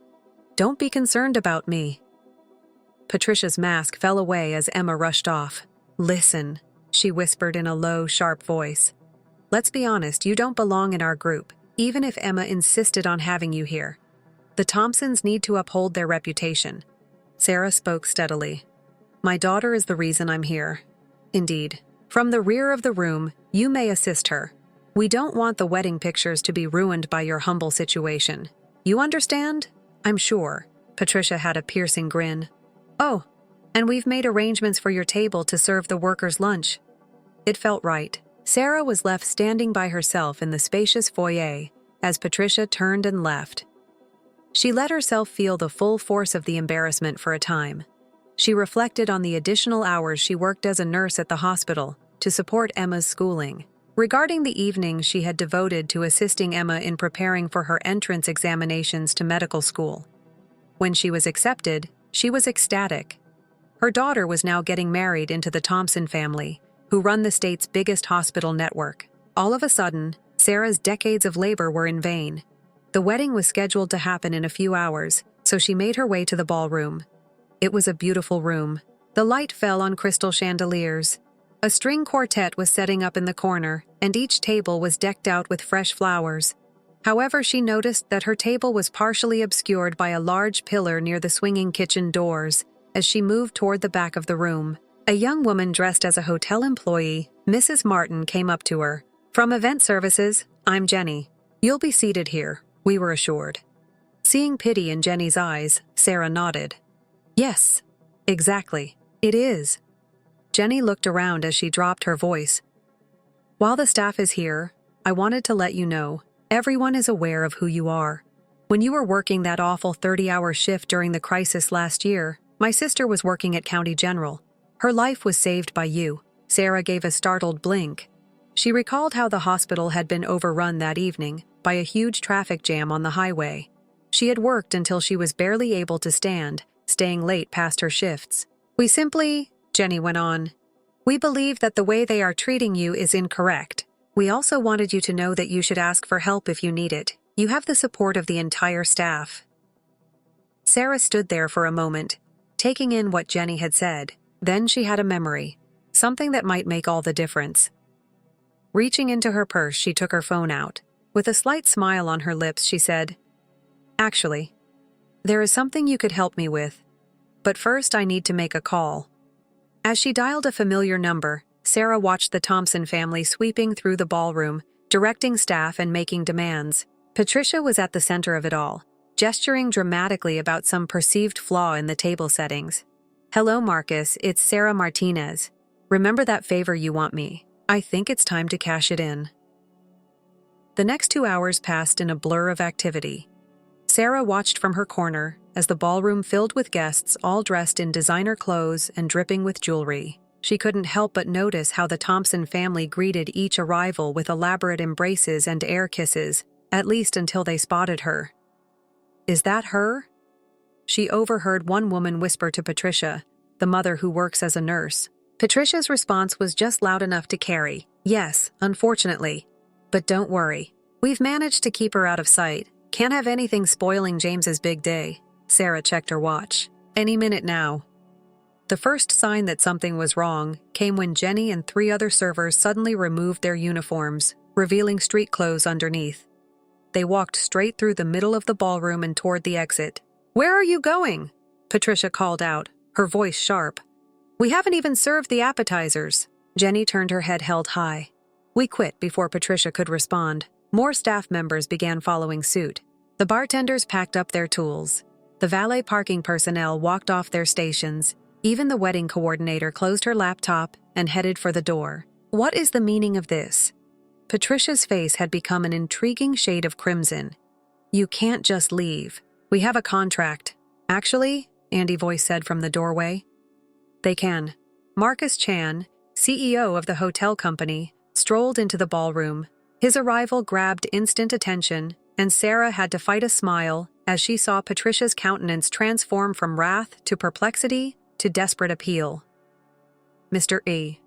Don't be concerned about me. Patricia's mask fell away as Emma rushed off. Listen, she whispered in a low, sharp voice. Let's be honest, you don't belong in our group, even if Emma insisted on having you here. The Thompsons need to uphold their reputation. Sarah spoke steadily. My daughter is the reason I'm here. Indeed. From the rear of the room, you may assist her. We don't want the wedding pictures to be ruined by your humble situation. You understand? I'm sure. Patricia had a piercing grin. Oh, and we've made arrangements for your table to serve the workers' lunch. It felt right. Sarah was left standing by herself in the spacious foyer as Patricia turned and left. She let herself feel the full force of the embarrassment for a time. She reflected on the additional hours she worked as a nurse at the hospital to support Emma's schooling. Regarding the evenings she had devoted to assisting Emma in preparing for her entrance examinations to medical school. When she was accepted, she was ecstatic. Her daughter was now getting married into the Thompson family, who run the state's biggest hospital network. All of a sudden, Sarah's decades of labor were in vain. The wedding was scheduled to happen in a few hours, so she made her way to the ballroom. It was a beautiful room. The light fell on crystal chandeliers. A string quartet was setting up in the corner, and each table was decked out with fresh flowers. However, she noticed that her table was partially obscured by a large pillar near the swinging kitchen doors as she moved toward the back of the room. A young woman dressed as a hotel employee, Mrs. Martin, came up to her. From Event Services, I'm Jenny. You'll be seated here, we were assured. Seeing pity in Jenny's eyes, Sarah nodded. Yes, exactly, it is. Jenny looked around as she dropped her voice. While the staff is here, I wanted to let you know, everyone is aware of who you are. When you were working that awful 30-hour shift during the crisis last year, my sister was working at County General. Her life was saved by you. Sarah gave a startled blink. She recalled how the hospital had been overrun that evening by a huge traffic jam on the highway. She had worked until she was barely able to stand, staying late past her shifts. Jenny went on, we believe that the way they are treating you is incorrect. We also wanted you to know that you should ask for help if you need it. You have the support of the entire staff. Sarah stood there for a moment, taking in what Jenny had said. Then she had a memory, something that might make all the difference. Reaching into her purse, she took her phone out. With a slight smile on her lips, she said, Actually, there is something you could help me with. But first I need to make a call. As she dialed a familiar number, Sarah watched the Thompson family sweeping through the ballroom, directing staff and making demands. Patricia was at the center of it all, gesturing dramatically about some perceived flaw in the table settings. Hello, Marcus, it's Sarah Martinez. Remember that favor you want me? I think it's time to cash it in. The next 2 hours passed in a blur of activity. Sarah watched from her corner as the ballroom filled with guests all dressed in designer clothes and dripping with jewelry. She couldn't help but notice how the Thompson family greeted each arrival with elaborate embraces and air kisses, at least until they spotted her. Is that her? She overheard one woman whisper to Patricia, the mother who works as a nurse. Patricia's response was just loud enough to carry. Yes, unfortunately. But don't worry. We've managed to keep her out of sight. Can't have anything spoiling James's big day. Sarah checked her watch. Any minute now. The first sign that something was wrong came when Jenny and 3 other servers suddenly removed their uniforms, revealing street clothes underneath. They walked straight through the middle of the ballroom and toward the exit. Where are you going? Patricia called out, her voice sharp. We haven't even served the appetizers. Jenny turned her head held high. We quit before Patricia could respond. More staff members began following suit. The bartenders packed up their tools. The valet parking personnel walked off their stations. Even the wedding coordinator closed her laptop and headed for the door. What is the meaning of this? Patricia's face had become an intriguing shade of crimson. You can't just leave. We have a contract. Actually, Andy's voice said from the doorway. They can. Marcus Chan, CEO of the hotel company, strolled into the ballroom. His arrival grabbed instant attention, and Sarah had to fight a smile as she saw Patricia's countenance transform from wrath to perplexity to desperate appeal. Mr. E.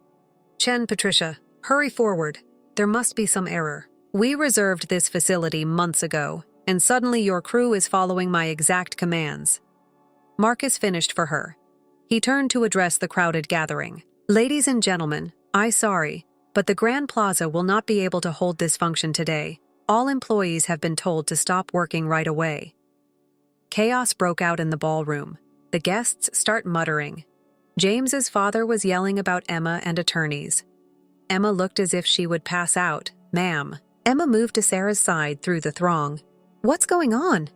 Chen, Patricia, hurry forward. There must be some error. We reserved this facility months ago, and suddenly your crew is following my exact commands. Marcus finished for her. He turned to address the crowded gathering. Ladies and gentlemen, sorry, but the Grand Plaza will not be able to hold this function today. All employees have been told to stop working right away. Chaos broke out in the ballroom. The guests start muttering. James's father was yelling about Emma and attorneys. Emma looked as if she would pass out. "Ma'am." Emma moved to Sarah's side through the throng. "What's going on?"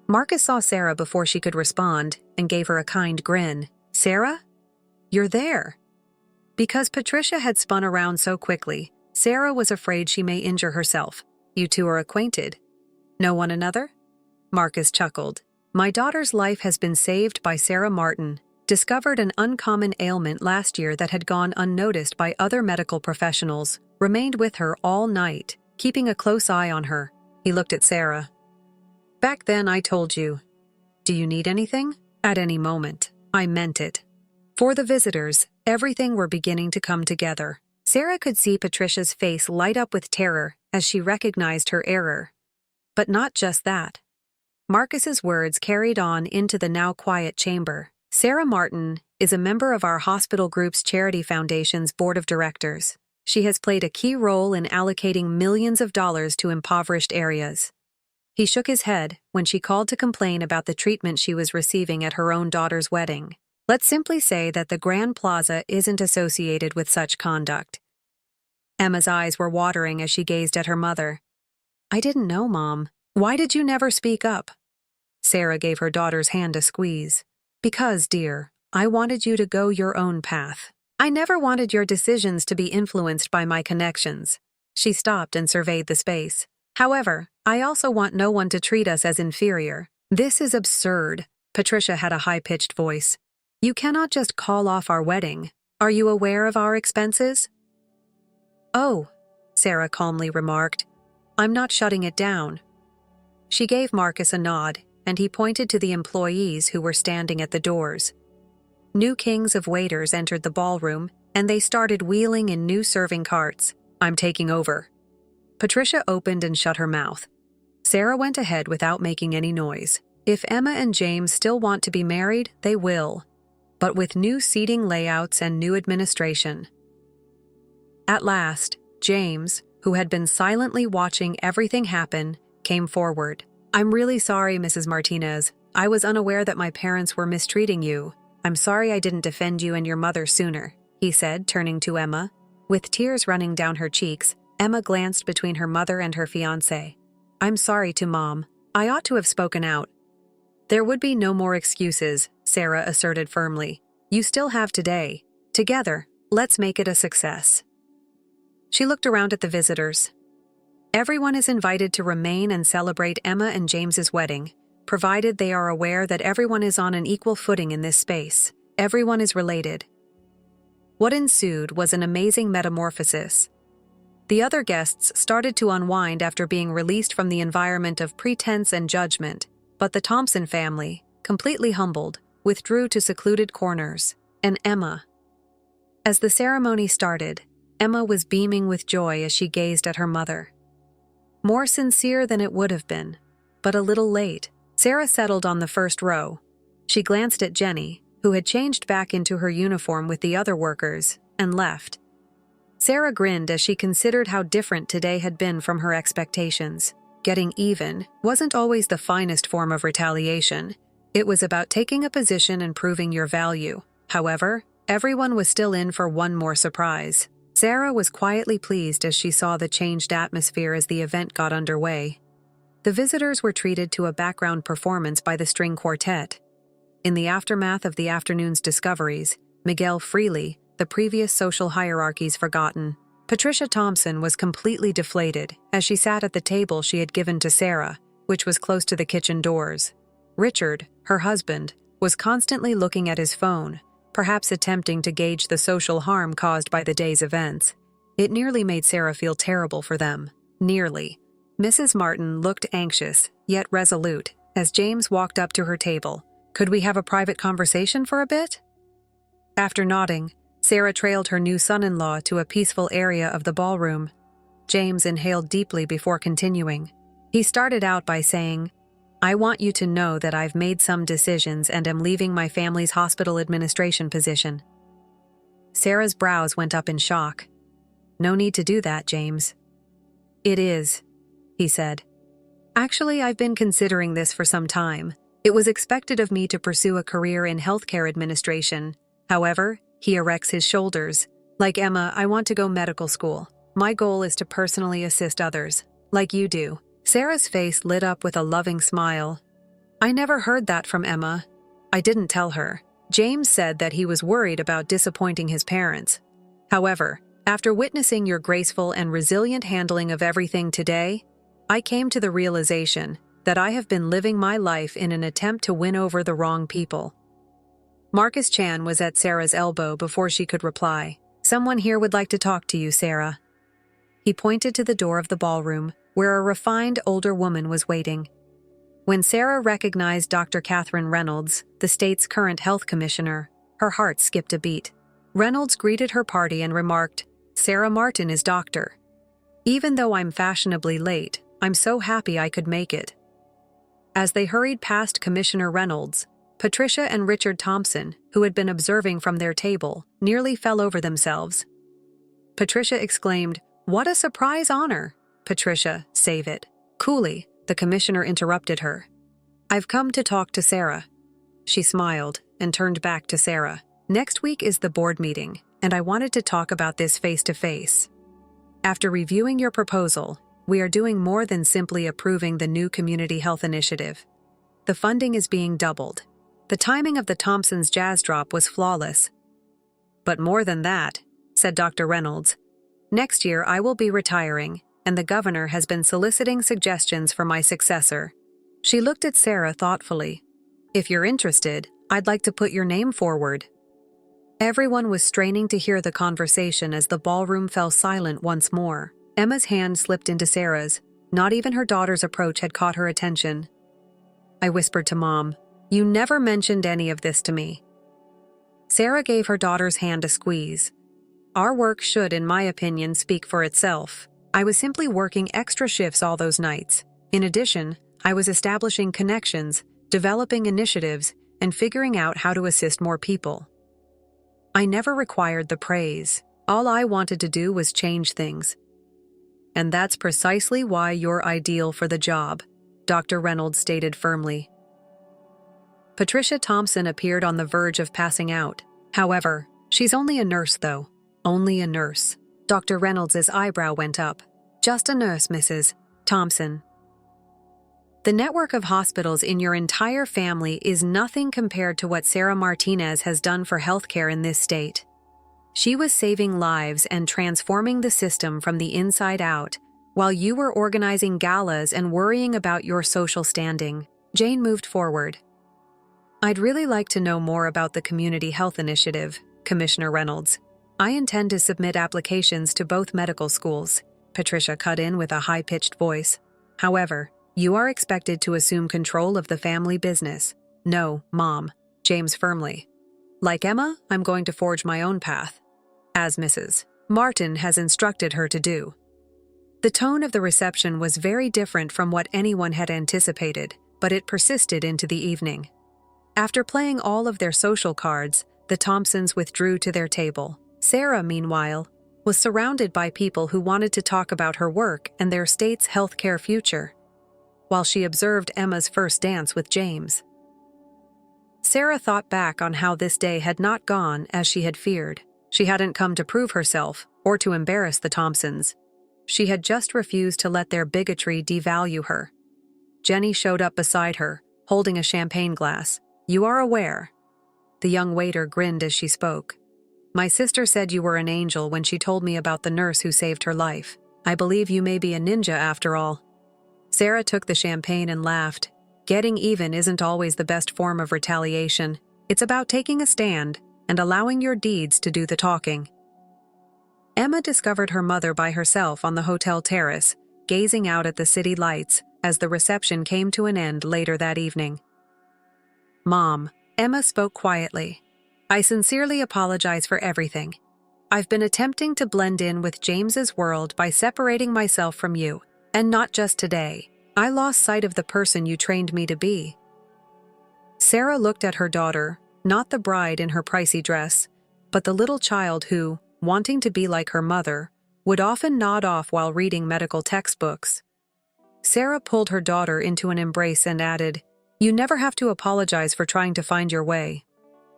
Marcus saw Sarah before she could respond and gave her a kind grin. "Sarah? You're there." Because Patricia had spun around so quickly, Sarah was afraid she may injure herself. "You two are acquainted. Know one another?" Marcus chuckled. "My daughter's life has been saved by Sarah Martin. Discovered an uncommon ailment last year that had gone unnoticed by other medical professionals. Remained with her all night, keeping a close eye on her." He looked at Sarah. "Back then I told you. Do you need anything?" "At any moment. I meant it." For the visitors, everything were beginning to come together. Sarah could see Patricia's face light up with terror as she recognized her error. But not just that. Marcus's words carried on into the now quiet chamber. "Sarah Martin is a member of our hospital group's charity foundation's board of directors. She has played a key role in allocating millions of dollars to impoverished areas." He shook his head when she called to complain about the treatment she was receiving at her own daughter's wedding. "Let's simply say that the Grand Plaza isn't associated with such conduct." Emma's eyes were watering as she gazed at her mother. "I didn't know, Mom. Why did you never speak up?" Sarah gave her daughter's hand a squeeze. "Because, dear, I wanted you to go your own path. I never wanted your decisions to be influenced by my connections." She stopped and surveyed the space. "However, I also want no one to treat us as inferior. This is absurd." Patricia had a high-pitched voice. "You cannot just call off our wedding. Are you aware of our expenses?" "Oh," Sarah calmly remarked. "I'm not shutting it down." She gave Marcus a nod, and he pointed to the employees who were standing at the doors. New kings of waiters entered the ballroom, and they started wheeling in new serving carts. "I'm taking over." Patricia opened and shut her mouth. Sarah went ahead without making any noise. If Emma and James still want to be married, they will. But with new seating layouts and new administration. At last, James, who had been silently watching everything happen, came forward. "I'm really sorry, Mrs. Martinez. I was unaware that my parents were mistreating you. I'm sorry I didn't defend you and your mother sooner," he said, turning to Emma. With tears running down her cheeks, Emma glanced between her mother and her fiancé. "I'm sorry to Mom. I ought to have spoken out." "There would be no more excuses," Sarah asserted firmly. "You still have today. Together, let's make it a success." She looked around at the visitors. Everyone is invited to remain and celebrate Emma and James's wedding, provided they are aware that everyone is on an equal footing in this space. Everyone is related. What ensued was an amazing metamorphosis. The other guests started to unwind after being released from the environment of pretense and judgment, but the Thompson family, completely humbled, withdrew to secluded corners. And Emma. As the ceremony started, Emma was beaming with joy as she gazed at her mother. More sincere than it would have been, but a little late. Sarah settled on the first row. She glanced at Jenny, who had changed back into her uniform with the other workers, and left. Sarah grinned as she considered how different today had been from her expectations. Getting even wasn't always the finest form of retaliation. It was about taking a position and proving your value. However, everyone was still in for one more surprise. Sarah was quietly pleased as she saw the changed atmosphere as the event got underway. The visitors were treated to a background performance by the string quartet. In the aftermath of the afternoon's discoveries, Miguel Freely, the previous social hierarchies forgotten. Patricia Thompson was completely deflated as she sat at the table she had given to Sarah, which was close to the kitchen doors. Richard, her husband, was constantly looking at his phone, perhaps attempting to gauge the social harm caused by the day's events. It nearly made Sarah feel terrible for them. Nearly. Mrs. Martin looked anxious, yet resolute, as James walked up to her table. "Could we have a private conversation for a bit?" After nodding, Sarah trailed her new son-in-law to a peaceful area of the ballroom. James inhaled deeply before continuing. He started out by saying, "I want you to know that I've made some decisions and am leaving my family's hospital administration position." Sarah's brows went up in shock. "No need to do that, James." "It is," he said. "Actually, I've been considering this for some time. It was expected of me to pursue a career in healthcare administration. However, he erects his shoulders. Like Emma, I want to go medical school. My goal is to personally assist others, like you do. Sarah's face lit up with a loving smile. I never heard that from Emma. I didn't tell her. James said that he was worried about disappointing his parents. However, after witnessing your graceful and resilient handling of everything today, I came to the realization that I have been living my life in an attempt to win over the wrong people. Marcus Chan was at Sarah's elbow before she could reply. Someone here would like to talk to you, Sarah. He pointed to the door of the ballroom, where a refined older woman was waiting. When Sarah recognized Dr. Catherine Reynolds, the state's current health commissioner, her heart skipped a beat. Reynolds greeted her party and remarked, "Sarah Martin is doctor. Even though I'm fashionably late, I'm so happy I could make it." As they hurried past Commissioner Reynolds, Patricia and Richard Thompson, who had been observing from their table, nearly fell over themselves. Patricia exclaimed, "What a surprise honor!" "Patricia, save it." Coolly, the commissioner interrupted her. "I've come to talk to Sarah." She smiled and turned back to Sarah. "Next week is the board meeting, and I wanted to talk about this face-to-face. After reviewing your proposal, we are doing more than simply approving the new community health initiative. The funding is being doubled. The timing of the Thompsons' jazz drop was flawless. But more than that, said Dr. Reynolds, next year I will be retiring, and the governor has been soliciting suggestions for my successor. She looked at Sarah thoughtfully. If you're interested, I'd like to put your name forward. Everyone was straining to hear the conversation as the ballroom fell silent once more. Emma's hand slipped into Sarah's. Not even her daughter's approach had caught her attention. I whispered to Mom, "You never mentioned any of this to me." Sarah gave her daughter's hand a squeeze. Our work should, in my opinion, speak for itself. I was simply working extra shifts all those nights. In addition, I was establishing connections, developing initiatives, and figuring out how to assist more people. I never required the praise. All I wanted to do was change things. And that's precisely why you're ideal for the job, Dr. Reynolds stated firmly. Patricia Thompson appeared on the verge of passing out. However, she's only a nurse, though. Only a nurse. Dr. Reynolds' eyebrow went up. Just a nurse, Mrs. Thompson. The network of hospitals in your entire family is nothing compared to what Sarah Martinez has done for healthcare in this state. She was saving lives and transforming the system from the inside out, while you were organizing galas and worrying about your social standing. Jane moved forward. I'd really like to know more about the Community Health Initiative, Commissioner Reynolds. I intend to submit applications to both medical schools, Patricia cut in with a high-pitched voice. However, you are expected to assume control of the family business. No, Mom, James firmly. Like Emma, I'm going to forge my own path, as Mrs. Martin has instructed her to do. The tone of the reception was very different from what anyone had anticipated, but it persisted into the evening. After playing all of their social cards, the Thompsons withdrew to their table. Sarah, meanwhile, was surrounded by people who wanted to talk about her work and their state's healthcare future, while she observed Emma's first dance with James. Sarah thought back on how this day had not gone as she had feared. She hadn't come to prove herself or to embarrass the Thompsons. She had just refused to let their bigotry devalue her. Jenny showed up beside her, holding a champagne glass. You are aware. The young waiter grinned as she spoke. My sister said you were an angel when she told me about the nurse who saved her life. I believe you may be a ninja after all. Sarah took the champagne and laughed. Getting even isn't always the best form of retaliation. It's about taking a stand and allowing your deeds to do the talking. Emma discovered her mother by herself on the hotel terrace, gazing out at the city lights as the reception came to an end later that evening. Mom, Emma spoke quietly. I sincerely apologize for everything. I've been attempting to blend in with James's world by separating myself from you, and not just today. I lost sight of the person you trained me to be. Sarah looked at her daughter, not the bride in her pricey dress, but the little child who, wanting to be like her mother, would often nod off while reading medical textbooks. Sarah pulled her daughter into an embrace and added, You never have to apologize for trying to find your way.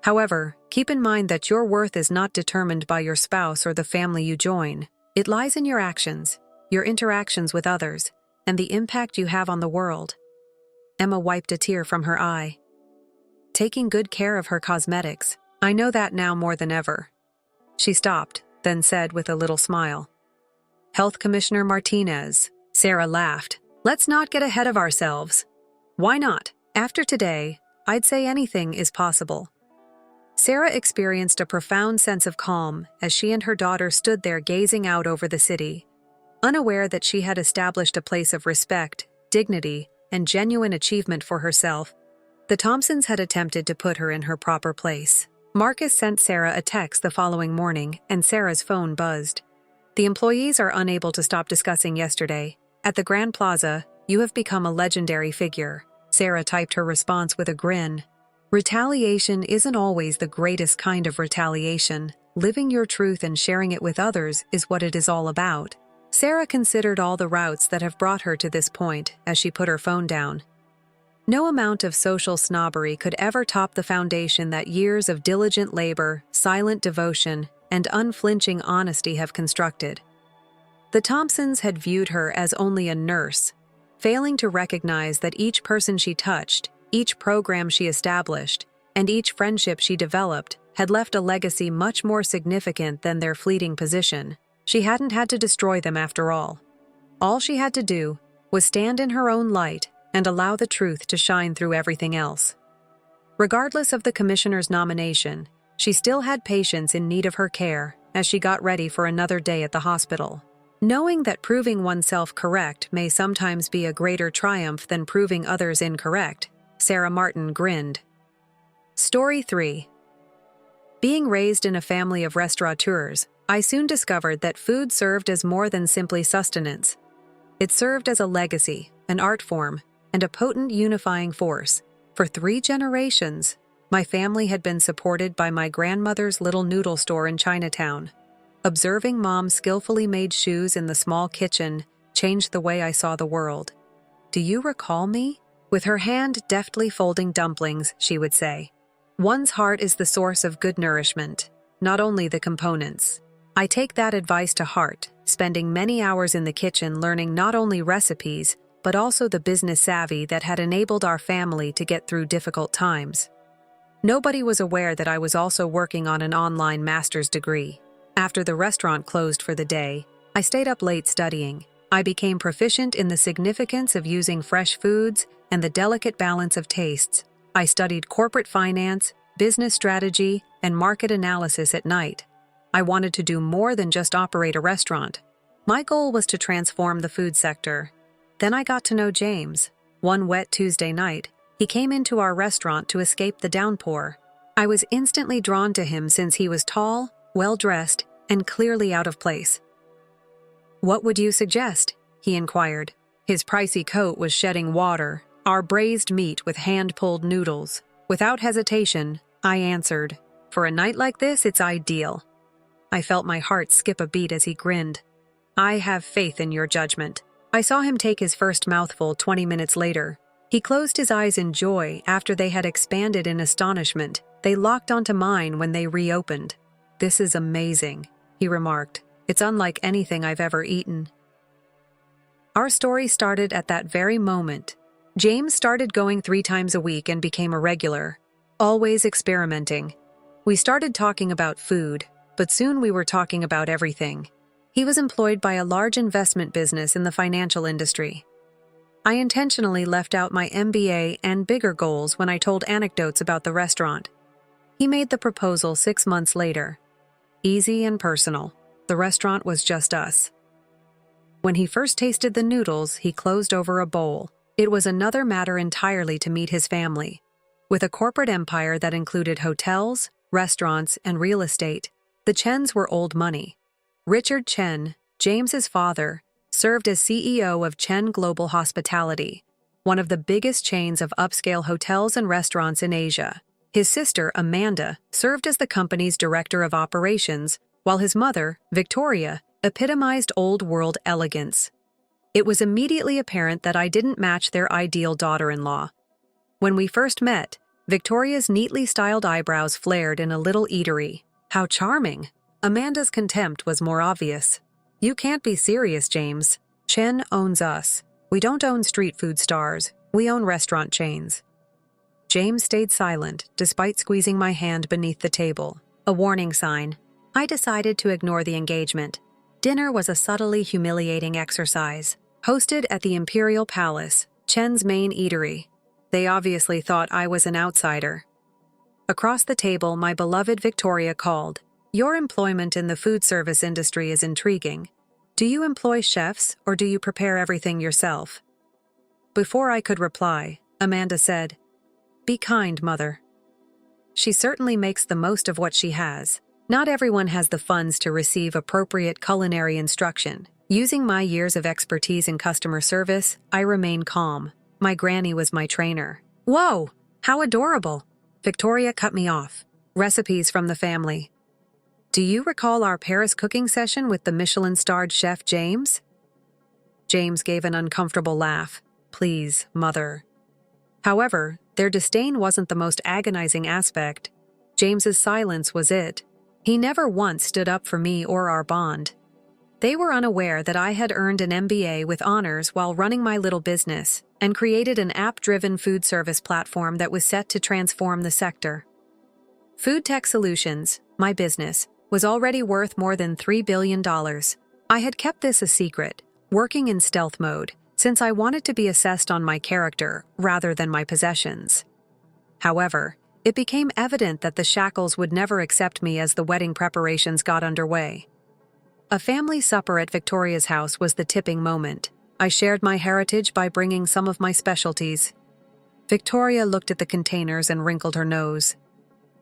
However, keep in mind that your worth is not determined by your spouse or the family you join. It lies in your actions, your interactions with others, and the impact you have on the world. Emma wiped a tear from her eye. Taking good care of her cosmetics. I know that now more than ever. She stopped, then said with a little smile. Health Commissioner Martinez. Sarah laughed. Let's not get ahead of ourselves. Why not? After today, I'd say anything is possible. Sarah experienced a profound sense of calm as she and her daughter stood there gazing out over the city, unaware that she had established a place of respect, dignity, and genuine achievement for herself. The Thompsons had attempted to put her in her proper place. Marcus sent Sarah a text the following morning, and Sarah's phone buzzed. The employees are unable to stop discussing yesterday. At the Grand Plaza, you have become a legendary figure. Sarah typed her response with a grin. Retaliation isn't always the greatest kind of retaliation. Living your truth and sharing it with others is what it is all about. Sarah considered all the routes that have brought her to this point as she put her phone down. No amount of social snobbery could ever top the foundation that years of diligent labor, silent devotion, and unflinching honesty have constructed. The Thompsons had viewed her as only a nurse, failing to recognize that each person she touched, each program she established, and each friendship she developed had left a legacy much more significant than their fleeting position. She hadn't had to destroy them after all. All she had to do was stand in her own light and allow the truth to shine through everything else. Regardless of the commissioner's nomination, she still had patients in need of her care as she got ready for another day at the hospital. Knowing that proving oneself correct may sometimes be a greater triumph than proving others incorrect, Sarah Martin grinned. Story 3. Being raised in a family of restaurateurs, I soon discovered that food served as more than simply sustenance. It served as a legacy, an art form, and a potent unifying force. For 3 generations, my family had been supported by my grandmother's little noodle store in Chinatown. Observing Mom skillfully made shoes in the small kitchen changed the way I saw the world. Do you recall me? With her hand deftly folding dumplings, she would say, one's heart is the source of good nourishment, not only the components. I take that advice to heart, spending many hours in the kitchen learning not only recipes, but also the business savvy that had enabled our family to get through difficult times. Nobody was aware that I was also working on an online master's degree. After the restaurant closed for the day, I stayed up late studying. I became proficient in the significance of using fresh foods and the delicate balance of tastes. I studied corporate finance, business strategy, and market analysis at night. I wanted to do more than just operate a restaurant. My goal was to transform the food sector. Then I got to know James. One wet Tuesday night, he came into our restaurant to escape the downpour. I was instantly drawn to him since he was tall, well-dressed, and clearly out of place. What would you suggest? He inquired. His pricey coat was shedding water, our braised meat with hand-pulled noodles. Without hesitation, I answered, for a night like this, it's ideal. I felt my heart skip a beat as he grinned. I have faith in your judgment. I saw him take his first mouthful 20 minutes later. He closed his eyes in joy after they had expanded in astonishment. They locked onto mine when they reopened. This is amazing, he remarked. It's unlike anything I've ever eaten. Our story started at that very moment. James started going 3 times a week and became a regular, always experimenting. We started talking about food, but soon we were talking about everything. He was employed by a large investment business in the financial industry. I intentionally left out my MBA and bigger goals when I told anecdotes about the restaurant. He made the proposal 6 months later. Easy and personal. The restaurant was just us. When he first tasted the noodles, he closed over a bowl. It was another matter entirely to meet his family. With a corporate empire that included hotels, restaurants, and real estate, the Chens were old money. Richard Chen, James's father, served as CEO of Chen Global Hospitality, one of the biggest chains of upscale hotels and restaurants in Asia. His sister, Amanda, served as the company's director of operations, while his mother, Victoria, epitomized old-world elegance. It was immediately apparent that I didn't match their ideal daughter-in-law. When we first met, Victoria's neatly styled eyebrows flared in a little eatery. How charming! Amanda's contempt was more obvious. You can't be serious, James. Chen owns us. We don't own street food stars. We own restaurant chains. James stayed silent, despite squeezing my hand beneath the table. A warning sign. I decided to ignore the engagement. Dinner was a subtly humiliating exercise. Hosted at the Imperial Palace, Chen's main eatery. They obviously thought I was an outsider. Across the table, my beloved Victoria called. Your employment in the food service industry is intriguing. Do you employ chefs, or do you prepare everything yourself? Before I could reply, Amanda said, Be kind, Mother. She certainly makes the most of what she has. Not everyone has the funds to receive appropriate culinary instruction. Using my years of expertise in customer service, I remain calm. My granny was my trainer. Whoa! How adorable! Victoria cut me off. Recipes from the family. Do you recall our Paris cooking session with the Michelin-starred chef James? James gave an uncomfortable laugh. Please, Mother. However, their disdain wasn't the most agonizing aspect. James's silence was it. He never once stood up for me or our bond. They were unaware that I had earned an MBA with honors while running my little business and created an app-driven food service platform that was set to transform the sector. Food Tech Solutions, my business, was already worth more than $3 billion. I had kept this a secret, working in stealth mode, since I wanted to be assessed on my character rather than my possessions. However, it became evident that the shackles would never accept me as the wedding preparations got underway. A family supper at Victoria's house was the tipping moment. I shared my heritage by bringing some of my specialties. Victoria looked at the containers and wrinkled her nose.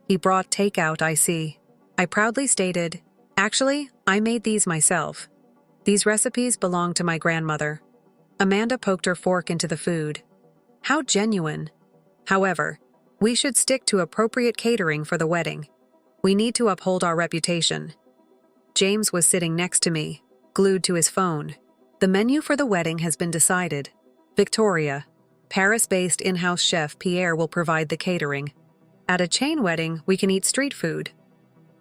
He brought takeout, I see. I proudly stated, Actually, I made these myself. These recipes belong to my grandmother. Amanda poked her fork into the food. How genuine. However, we should stick to appropriate catering for the wedding. We need to uphold our reputation. James was sitting next to me, glued to his phone. The menu for the wedding has been decided. Victoria, Paris-based in-house chef Pierre will provide the catering. At a chain wedding, we can eat street food.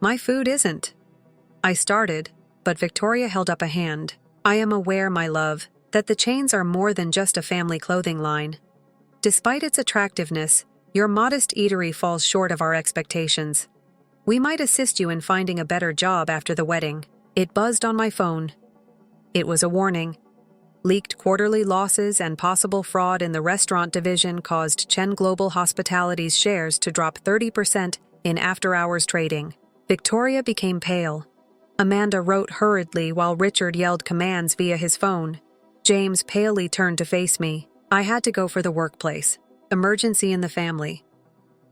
My food isn't. I started, but Victoria held up a hand. I am aware, my love, that the chains are more than just a family clothing line. Despite its attractiveness, your modest eatery falls short of our expectations. We might assist you in finding a better job after the wedding. It buzzed on my phone. It was a warning. Leaked quarterly losses and possible fraud in the restaurant division caused Chen Global Hospitality's shares to drop 30% in after-hours trading. Victoria became pale. Amanda wrote hurriedly while Richard yelled commands via his phone. James palely turned to face me. I had to go for the workplace. Emergency in the family.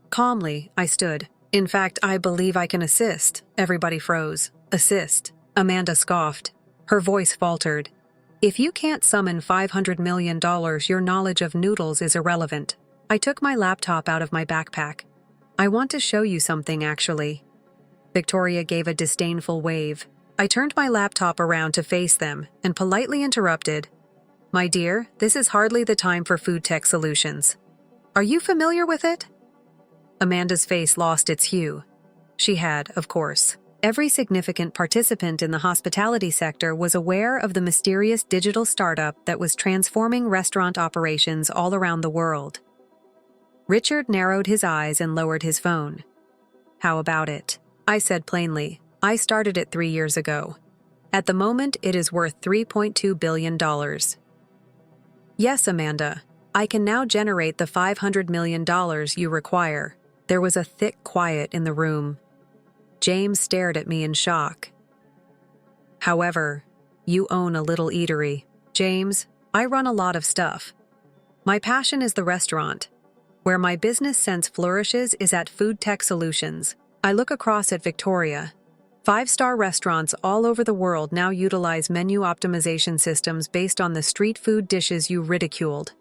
Calmly, I stood. In fact, I believe I can assist. Everybody froze. Assist. Amanda scoffed. Her voice faltered. If you can't summon $500 million, your knowledge of noodles is irrelevant. I took my laptop out of my backpack. I want to show you something, actually. Victoria gave a disdainful wave. I turned my laptop around to face them and politely interrupted. My dear, this is hardly the time for Food Tech Solutions. Are you familiar with it? Amanda's face lost its hue. She had, of course. Every significant participant in the hospitality sector was aware of the mysterious digital startup that was transforming restaurant operations all around the world. Richard narrowed his eyes and lowered his phone. How about it? I said plainly, I started it 3 years ago. At the moment, it is worth $3.2 billion. Yes, Amanda, I can now generate the $500 million you require. There was a thick quiet in the room. James stared at me in shock. However, you own a little eatery. James, I run a lot of stuff. My passion is the restaurant. Where my business sense flourishes is at Food Tech Solutions. I look across at Victoria. 5-star restaurants all over the world now utilize menu optimization systems based on the street food dishes you ridiculed.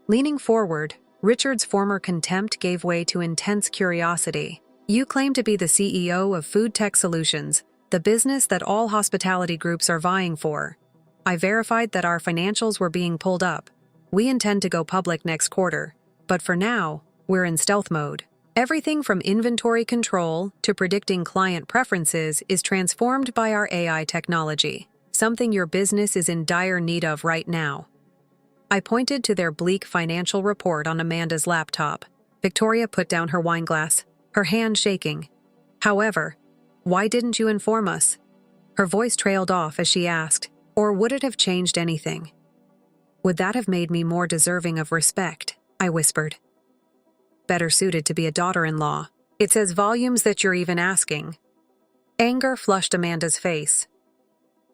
Leaning forward, Richard's former contempt gave way to intense curiosity. You claim to be the CEO of Food Tech Solutions, the business that all hospitality groups are vying for. I verified that our financials were being pulled up. We intend to go public next quarter. But for now, we're in stealth mode. Everything from inventory control to predicting client preferences is transformed by our AI technology, something your business is in dire need of right now. I pointed to their bleak financial report on Amanda's laptop. Victoria put down her wine glass, her hand shaking. However, why didn't you inform us? Her voice trailed off as she asked, or would it have changed anything? Would that have made me more deserving of respect? I whispered. Better suited to be a daughter-in-law. It says volumes that you're even asking. Anger flushed Amanda's face.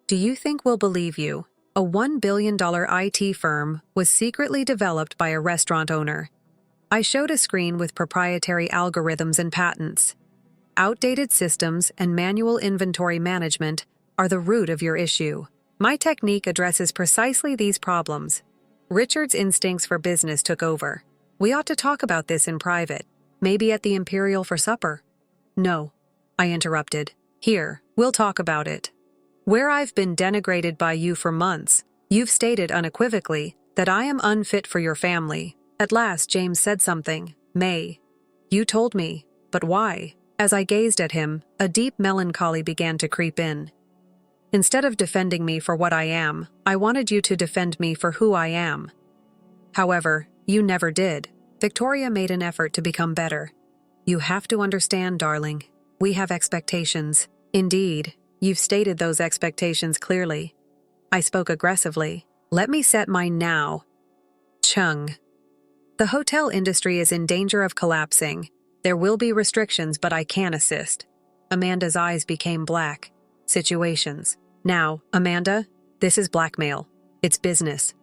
Do you think we'll believe you? A $1 billion IT firm was secretly developed by a restaurant owner. I showed a screen with proprietary algorithms and patents. Outdated systems and manual inventory management are the root of your issue. My technique addresses precisely these problems. Richard's instincts for business took over. We ought to talk about this in private, maybe at the Imperial for supper. No, I interrupted. Here, we'll talk about it. Where I've been denigrated by you for months, you've stated unequivocally that I am unfit for your family. At last, James said something. May. You told me, but why? As I gazed at him, a deep melancholy began to creep in. Instead of defending me for what I am, I wanted you to defend me for who I am. However, you never did. Victoria made an effort to become better. You have to understand, darling. We have expectations. Indeed, you've stated those expectations clearly. I spoke aggressively. Let me set mine now. Chung. The hotel industry is in danger of collapsing. There will be restrictions, but I can assist. Amanda's eyes became black. Situations. Now, Amanda, this is blackmail. It's business.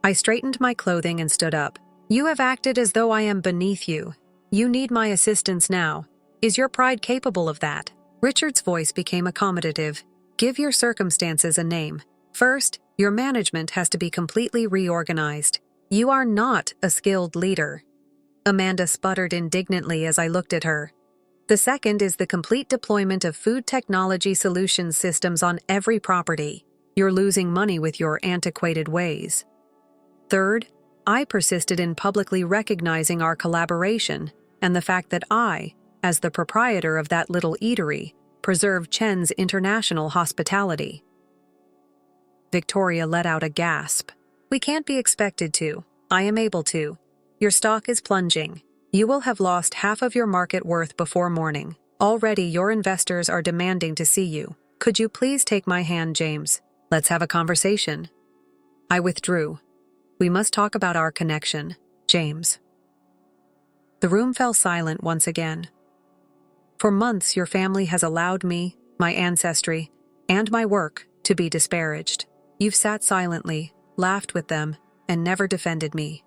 I straightened my clothing and stood up. You have acted as though I am beneath you. You need my assistance now. Is your pride capable of that? Richard's voice became accommodative. Give your circumstances a name. First, your management has to be completely reorganized. You are not a skilled leader. Amanda sputtered indignantly as I looked at her. The second is the complete deployment of food technology solutions systems on every property. You're losing money with your antiquated ways. Third, I persisted in publicly recognizing our collaboration and the fact that I, as the proprietor of that little eatery, preserved Chen's international hospitality. Victoria let out a gasp. We can't be expected to. I am able to. Your stock is plunging. You will have lost half of your market worth before morning. Already your investors are demanding to see you. Could you please take my hand, James? Let's have a conversation. I withdrew. We must talk about our connection, James. The room fell silent once again. For months your family has allowed me, my ancestry, and my work to be disparaged. You've sat silently, laughed with them, and never defended me.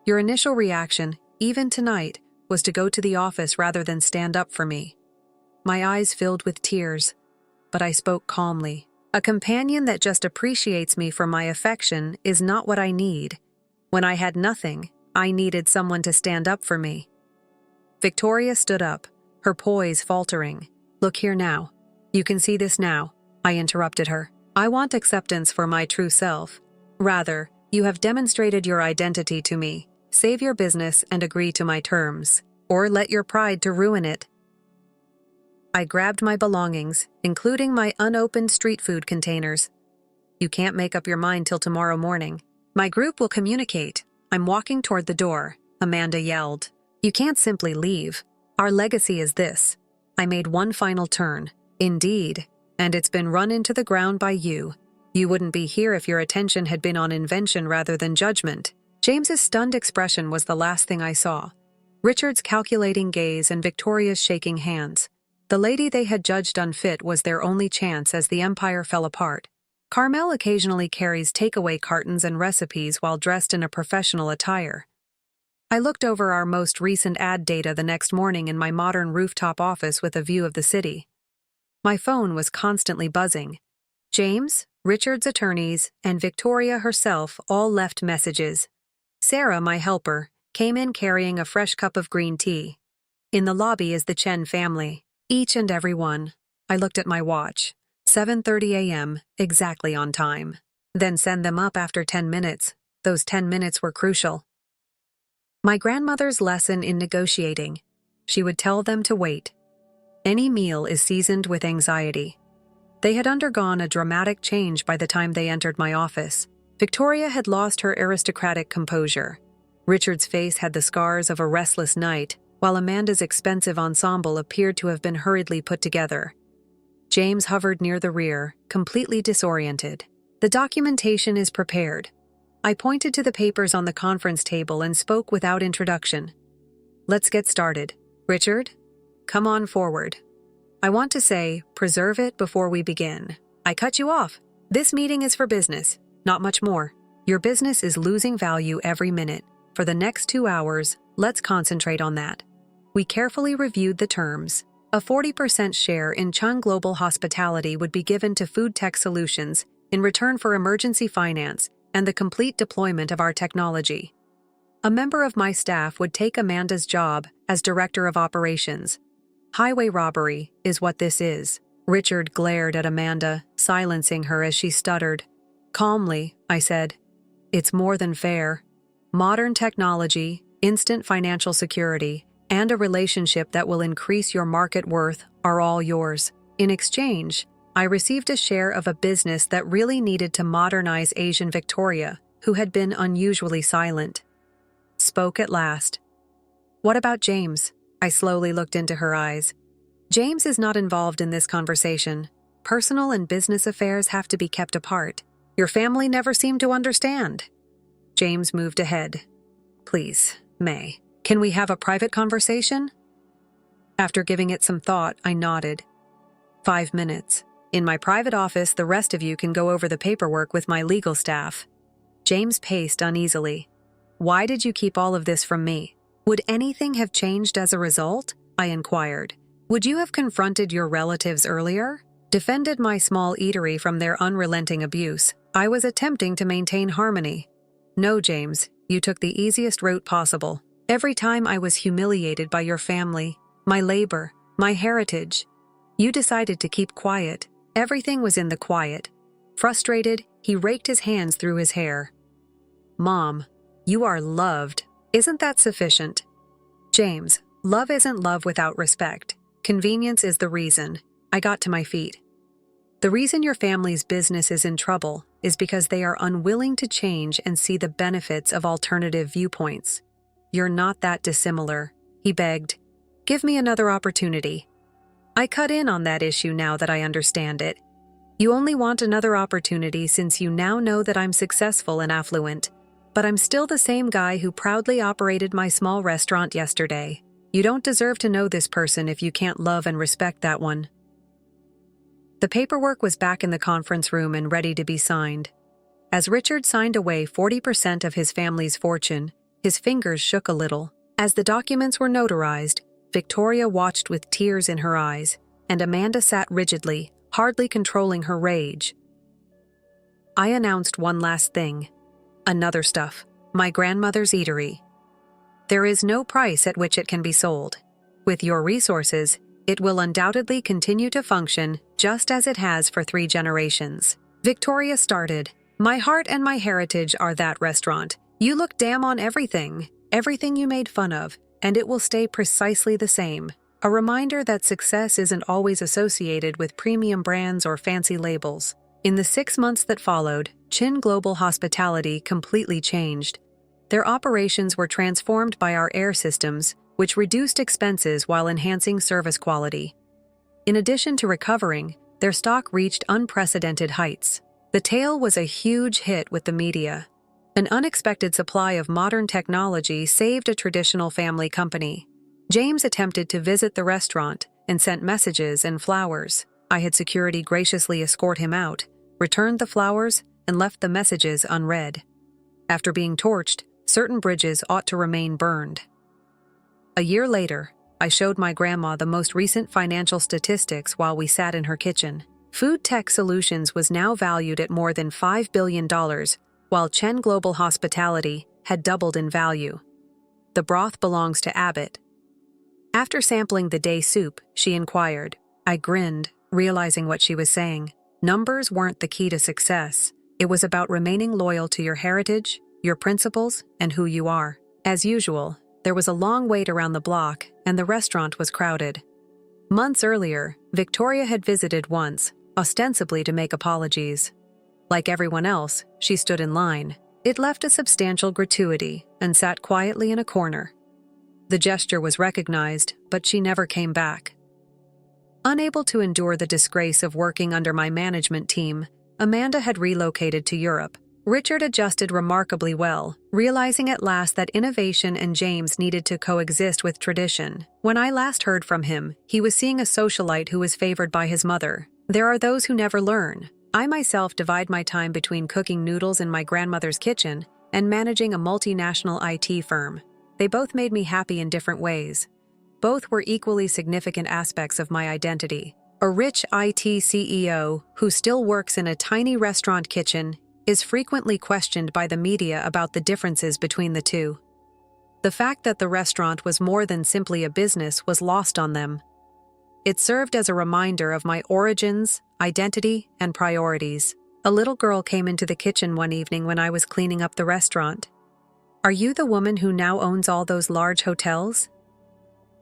Your initial reaction, even tonight, was to go to the office rather than stand up for me. My eyes filled with tears, but I spoke calmly. A companion that just appreciates me for my affection is not what I need. When I had nothing, I needed someone to stand up for me. Victoria stood up, her poise faltering. Look here now. You can see this now, I interrupted her. I want acceptance for my true self. Rather, you have demonstrated your identity to me. Save your business and agree to my terms, or let your pride to ruin it. I grabbed my belongings, including my unopened street food containers. You can't make up your mind till tomorrow morning. My group will communicate. I'm walking toward the door, Amanda yelled. You can't simply leave. Our legacy is this. I made one final turn. Indeed. And it's been run into the ground by you. You wouldn't be here if your attention had been on invention rather than judgment. James's stunned expression was the last thing I saw. Richard's calculating gaze and Victoria's shaking hands. The lady they had judged unfit was their only chance as the empire fell apart. Carmel occasionally carries takeaway cartons and recipes while dressed in a professional attire. I looked over our most recent ad data the next morning in my modern rooftop office with a view of the city. My phone was constantly buzzing. James, Richard's attorneys, and Victoria herself all left messages. Sarah, my helper, came in carrying a fresh cup of green tea. In the lobby is the Chen family. Each and every one. I looked at my watch. 7:30 a.m., exactly on time. Then send them up after 10 minutes. Those 10 minutes were crucial. My grandmother's lesson in negotiating. She would tell them to wait. Any meal is seasoned with anxiety. They had undergone a dramatic change by the time they entered my office. Victoria had lost her aristocratic composure. Richard's face had the scars of a restless night, while Amanda's expensive ensemble appeared to have been hurriedly put together. James hovered near the rear, completely disoriented. The documentation is prepared. I pointed to the papers on the conference table and spoke without introduction. Let's get started. Richard, come on forward. I want to say, preserve it before we begin. I cut you off. This meeting is for business, not much more. Your business is losing value every minute. For the next 2 hours, let's concentrate on that. We carefully reviewed the terms. A 40% share in Chun Global Hospitality would be given to Food Tech Solutions in return for emergency finance and the complete deployment of our technology. A member of my staff would take Amanda's job as Director of Operations. Highway robbery is what this is. Richard glared at Amanda, silencing her as she stuttered. Calmly, I said, it's more than fair. Modern technology, instant financial security, and a relationship that will increase your market worth are all yours. In exchange, I received a share of a business that really needed to modernize Asian Victoria, who had been unusually silent. Spoke at last. What about James? I slowly looked into her eyes. James is not involved in this conversation. Personal and business affairs have to be kept apart. Your family never seemed to understand. James moved ahead. Please, May, can we have a private conversation? After giving it some thought, I nodded. 5 minutes. In my private office, the rest of you can go over the paperwork with my legal staff. James paced uneasily. Why did you keep all of this from me? Would anything have changed as a result? I inquired. Would you have confronted your relatives earlier? Defended my small eatery from their unrelenting abuse. I was attempting to maintain harmony. No, James, you took the easiest route possible. Every time I was humiliated by your family, my labor, my heritage, you decided to keep quiet. Everything was in the quiet. Frustrated, he raked his hands through his hair. Mom, you are loved. Isn't that sufficient? James, love isn't love without respect. Convenience is the reason. I got to my feet. The reason your family's business is in trouble is because they are unwilling to change and see the benefits of alternative viewpoints. You're not that dissimilar, he begged. Give me another opportunity. I cut in on that issue now that I understand it. You only want another opportunity since you now know that I'm successful and affluent. But I'm still the same guy who proudly operated my small restaurant yesterday. You don't deserve to know this person if you can't love and respect that one. The paperwork was back in the conference room and ready to be signed. As Richard signed away 40% of his family's fortune, his fingers shook a little. As the documents were notarized, Victoria watched with tears in her eyes, and Amanda sat rigidly, hardly controlling her rage. I announced one last thing. Another stuff. My grandmother's eatery. There is no price at which it can be sold. With your resources, it will undoubtedly continue to function just as it has for 3 generations. Victoria started. My heart and my heritage are that restaurant. You look damn on everything you made fun of, and it will stay precisely the same. A reminder that success isn't always associated with premium brands or fancy labels. In the 6 months that followed, Chin Global Hospitality completely changed. Their operations were transformed by our air systems, which reduced expenses while enhancing service quality. In addition to recovering, their stock reached unprecedented heights. The tale was a huge hit with the media. An unexpected supply of modern technology saved a traditional family company. James attempted to visit the restaurant and sent messages and flowers. I had security graciously escort him out, returned the flowers, and left the messages unread. After being torched, certain bridges ought to remain burned. A year later, I showed my grandma the most recent financial statistics while we sat in her kitchen. Food Tech Solutions was now valued at more than $5 billion, while Chen Global Hospitality had doubled in value. The broth belongs to Abbott. After sampling the day soup, she inquired. I grinned, realizing what she was saying. Numbers weren't the key to success. It was about remaining loyal to your heritage, your principles, and who you are. As usual, there was a long wait around the block, and the restaurant was crowded. Months earlier, Victoria had visited once, ostensibly to make apologies. Like everyone else, she stood in line. It left a substantial gratuity and sat quietly in a corner. The gesture was recognized, but she never came back. Unable to endure the disgrace of working under my management team, Amanda had relocated to Europe. Richard adjusted remarkably well, realizing at last that innovation and James needed to coexist with tradition. When I last heard from him, he was seeing a socialite who was favored by his mother. There are those who never learn. I myself divide my time between cooking noodles in my grandmother's kitchen and managing a multinational IT firm. They both made me happy in different ways. Both were equally significant aspects of my identity. A rich IT CEO who still works in a tiny restaurant kitchen is frequently questioned by the media about the differences between the two. The fact that the restaurant was more than simply a business was lost on them. It served as a reminder of my origins, identity, and priorities. A little girl came into the kitchen one evening when I was cleaning up the restaurant. "Are you the woman who now owns all those large hotels?"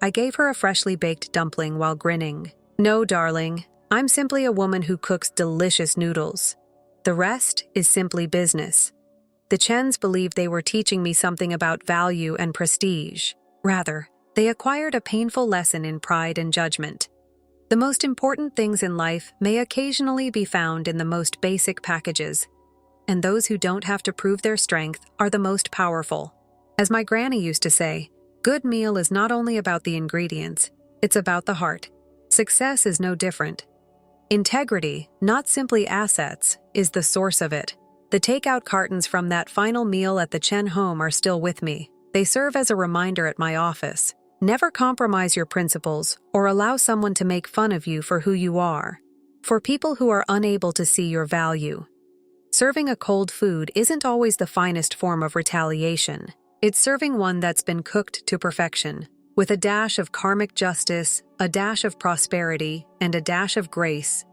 I gave her a freshly baked dumpling while grinning. "No, darling, I'm simply a woman who cooks delicious noodles. The rest is simply business." The Chens believed they were teaching me something about value and prestige. Rather, they acquired a painful lesson in pride and judgment. The most important things in life may occasionally be found in the most basic packages, and those who don't have to prove their strength are the most powerful. As my granny used to say, good meal is not only about the ingredients, it's about the heart. Success is no different. Integrity, not simply assets, is the source of it. The takeout cartons from that final meal at the Chen home are still with me. They serve as a reminder at my office. Never compromise your principles or allow someone to make fun of you for who you are. For people who are unable to see your value, serving a cold food isn't always the finest form of retaliation. It's serving one that's been cooked to perfection, with a dash of karmic justice, a dash of prosperity, and a dash of grace.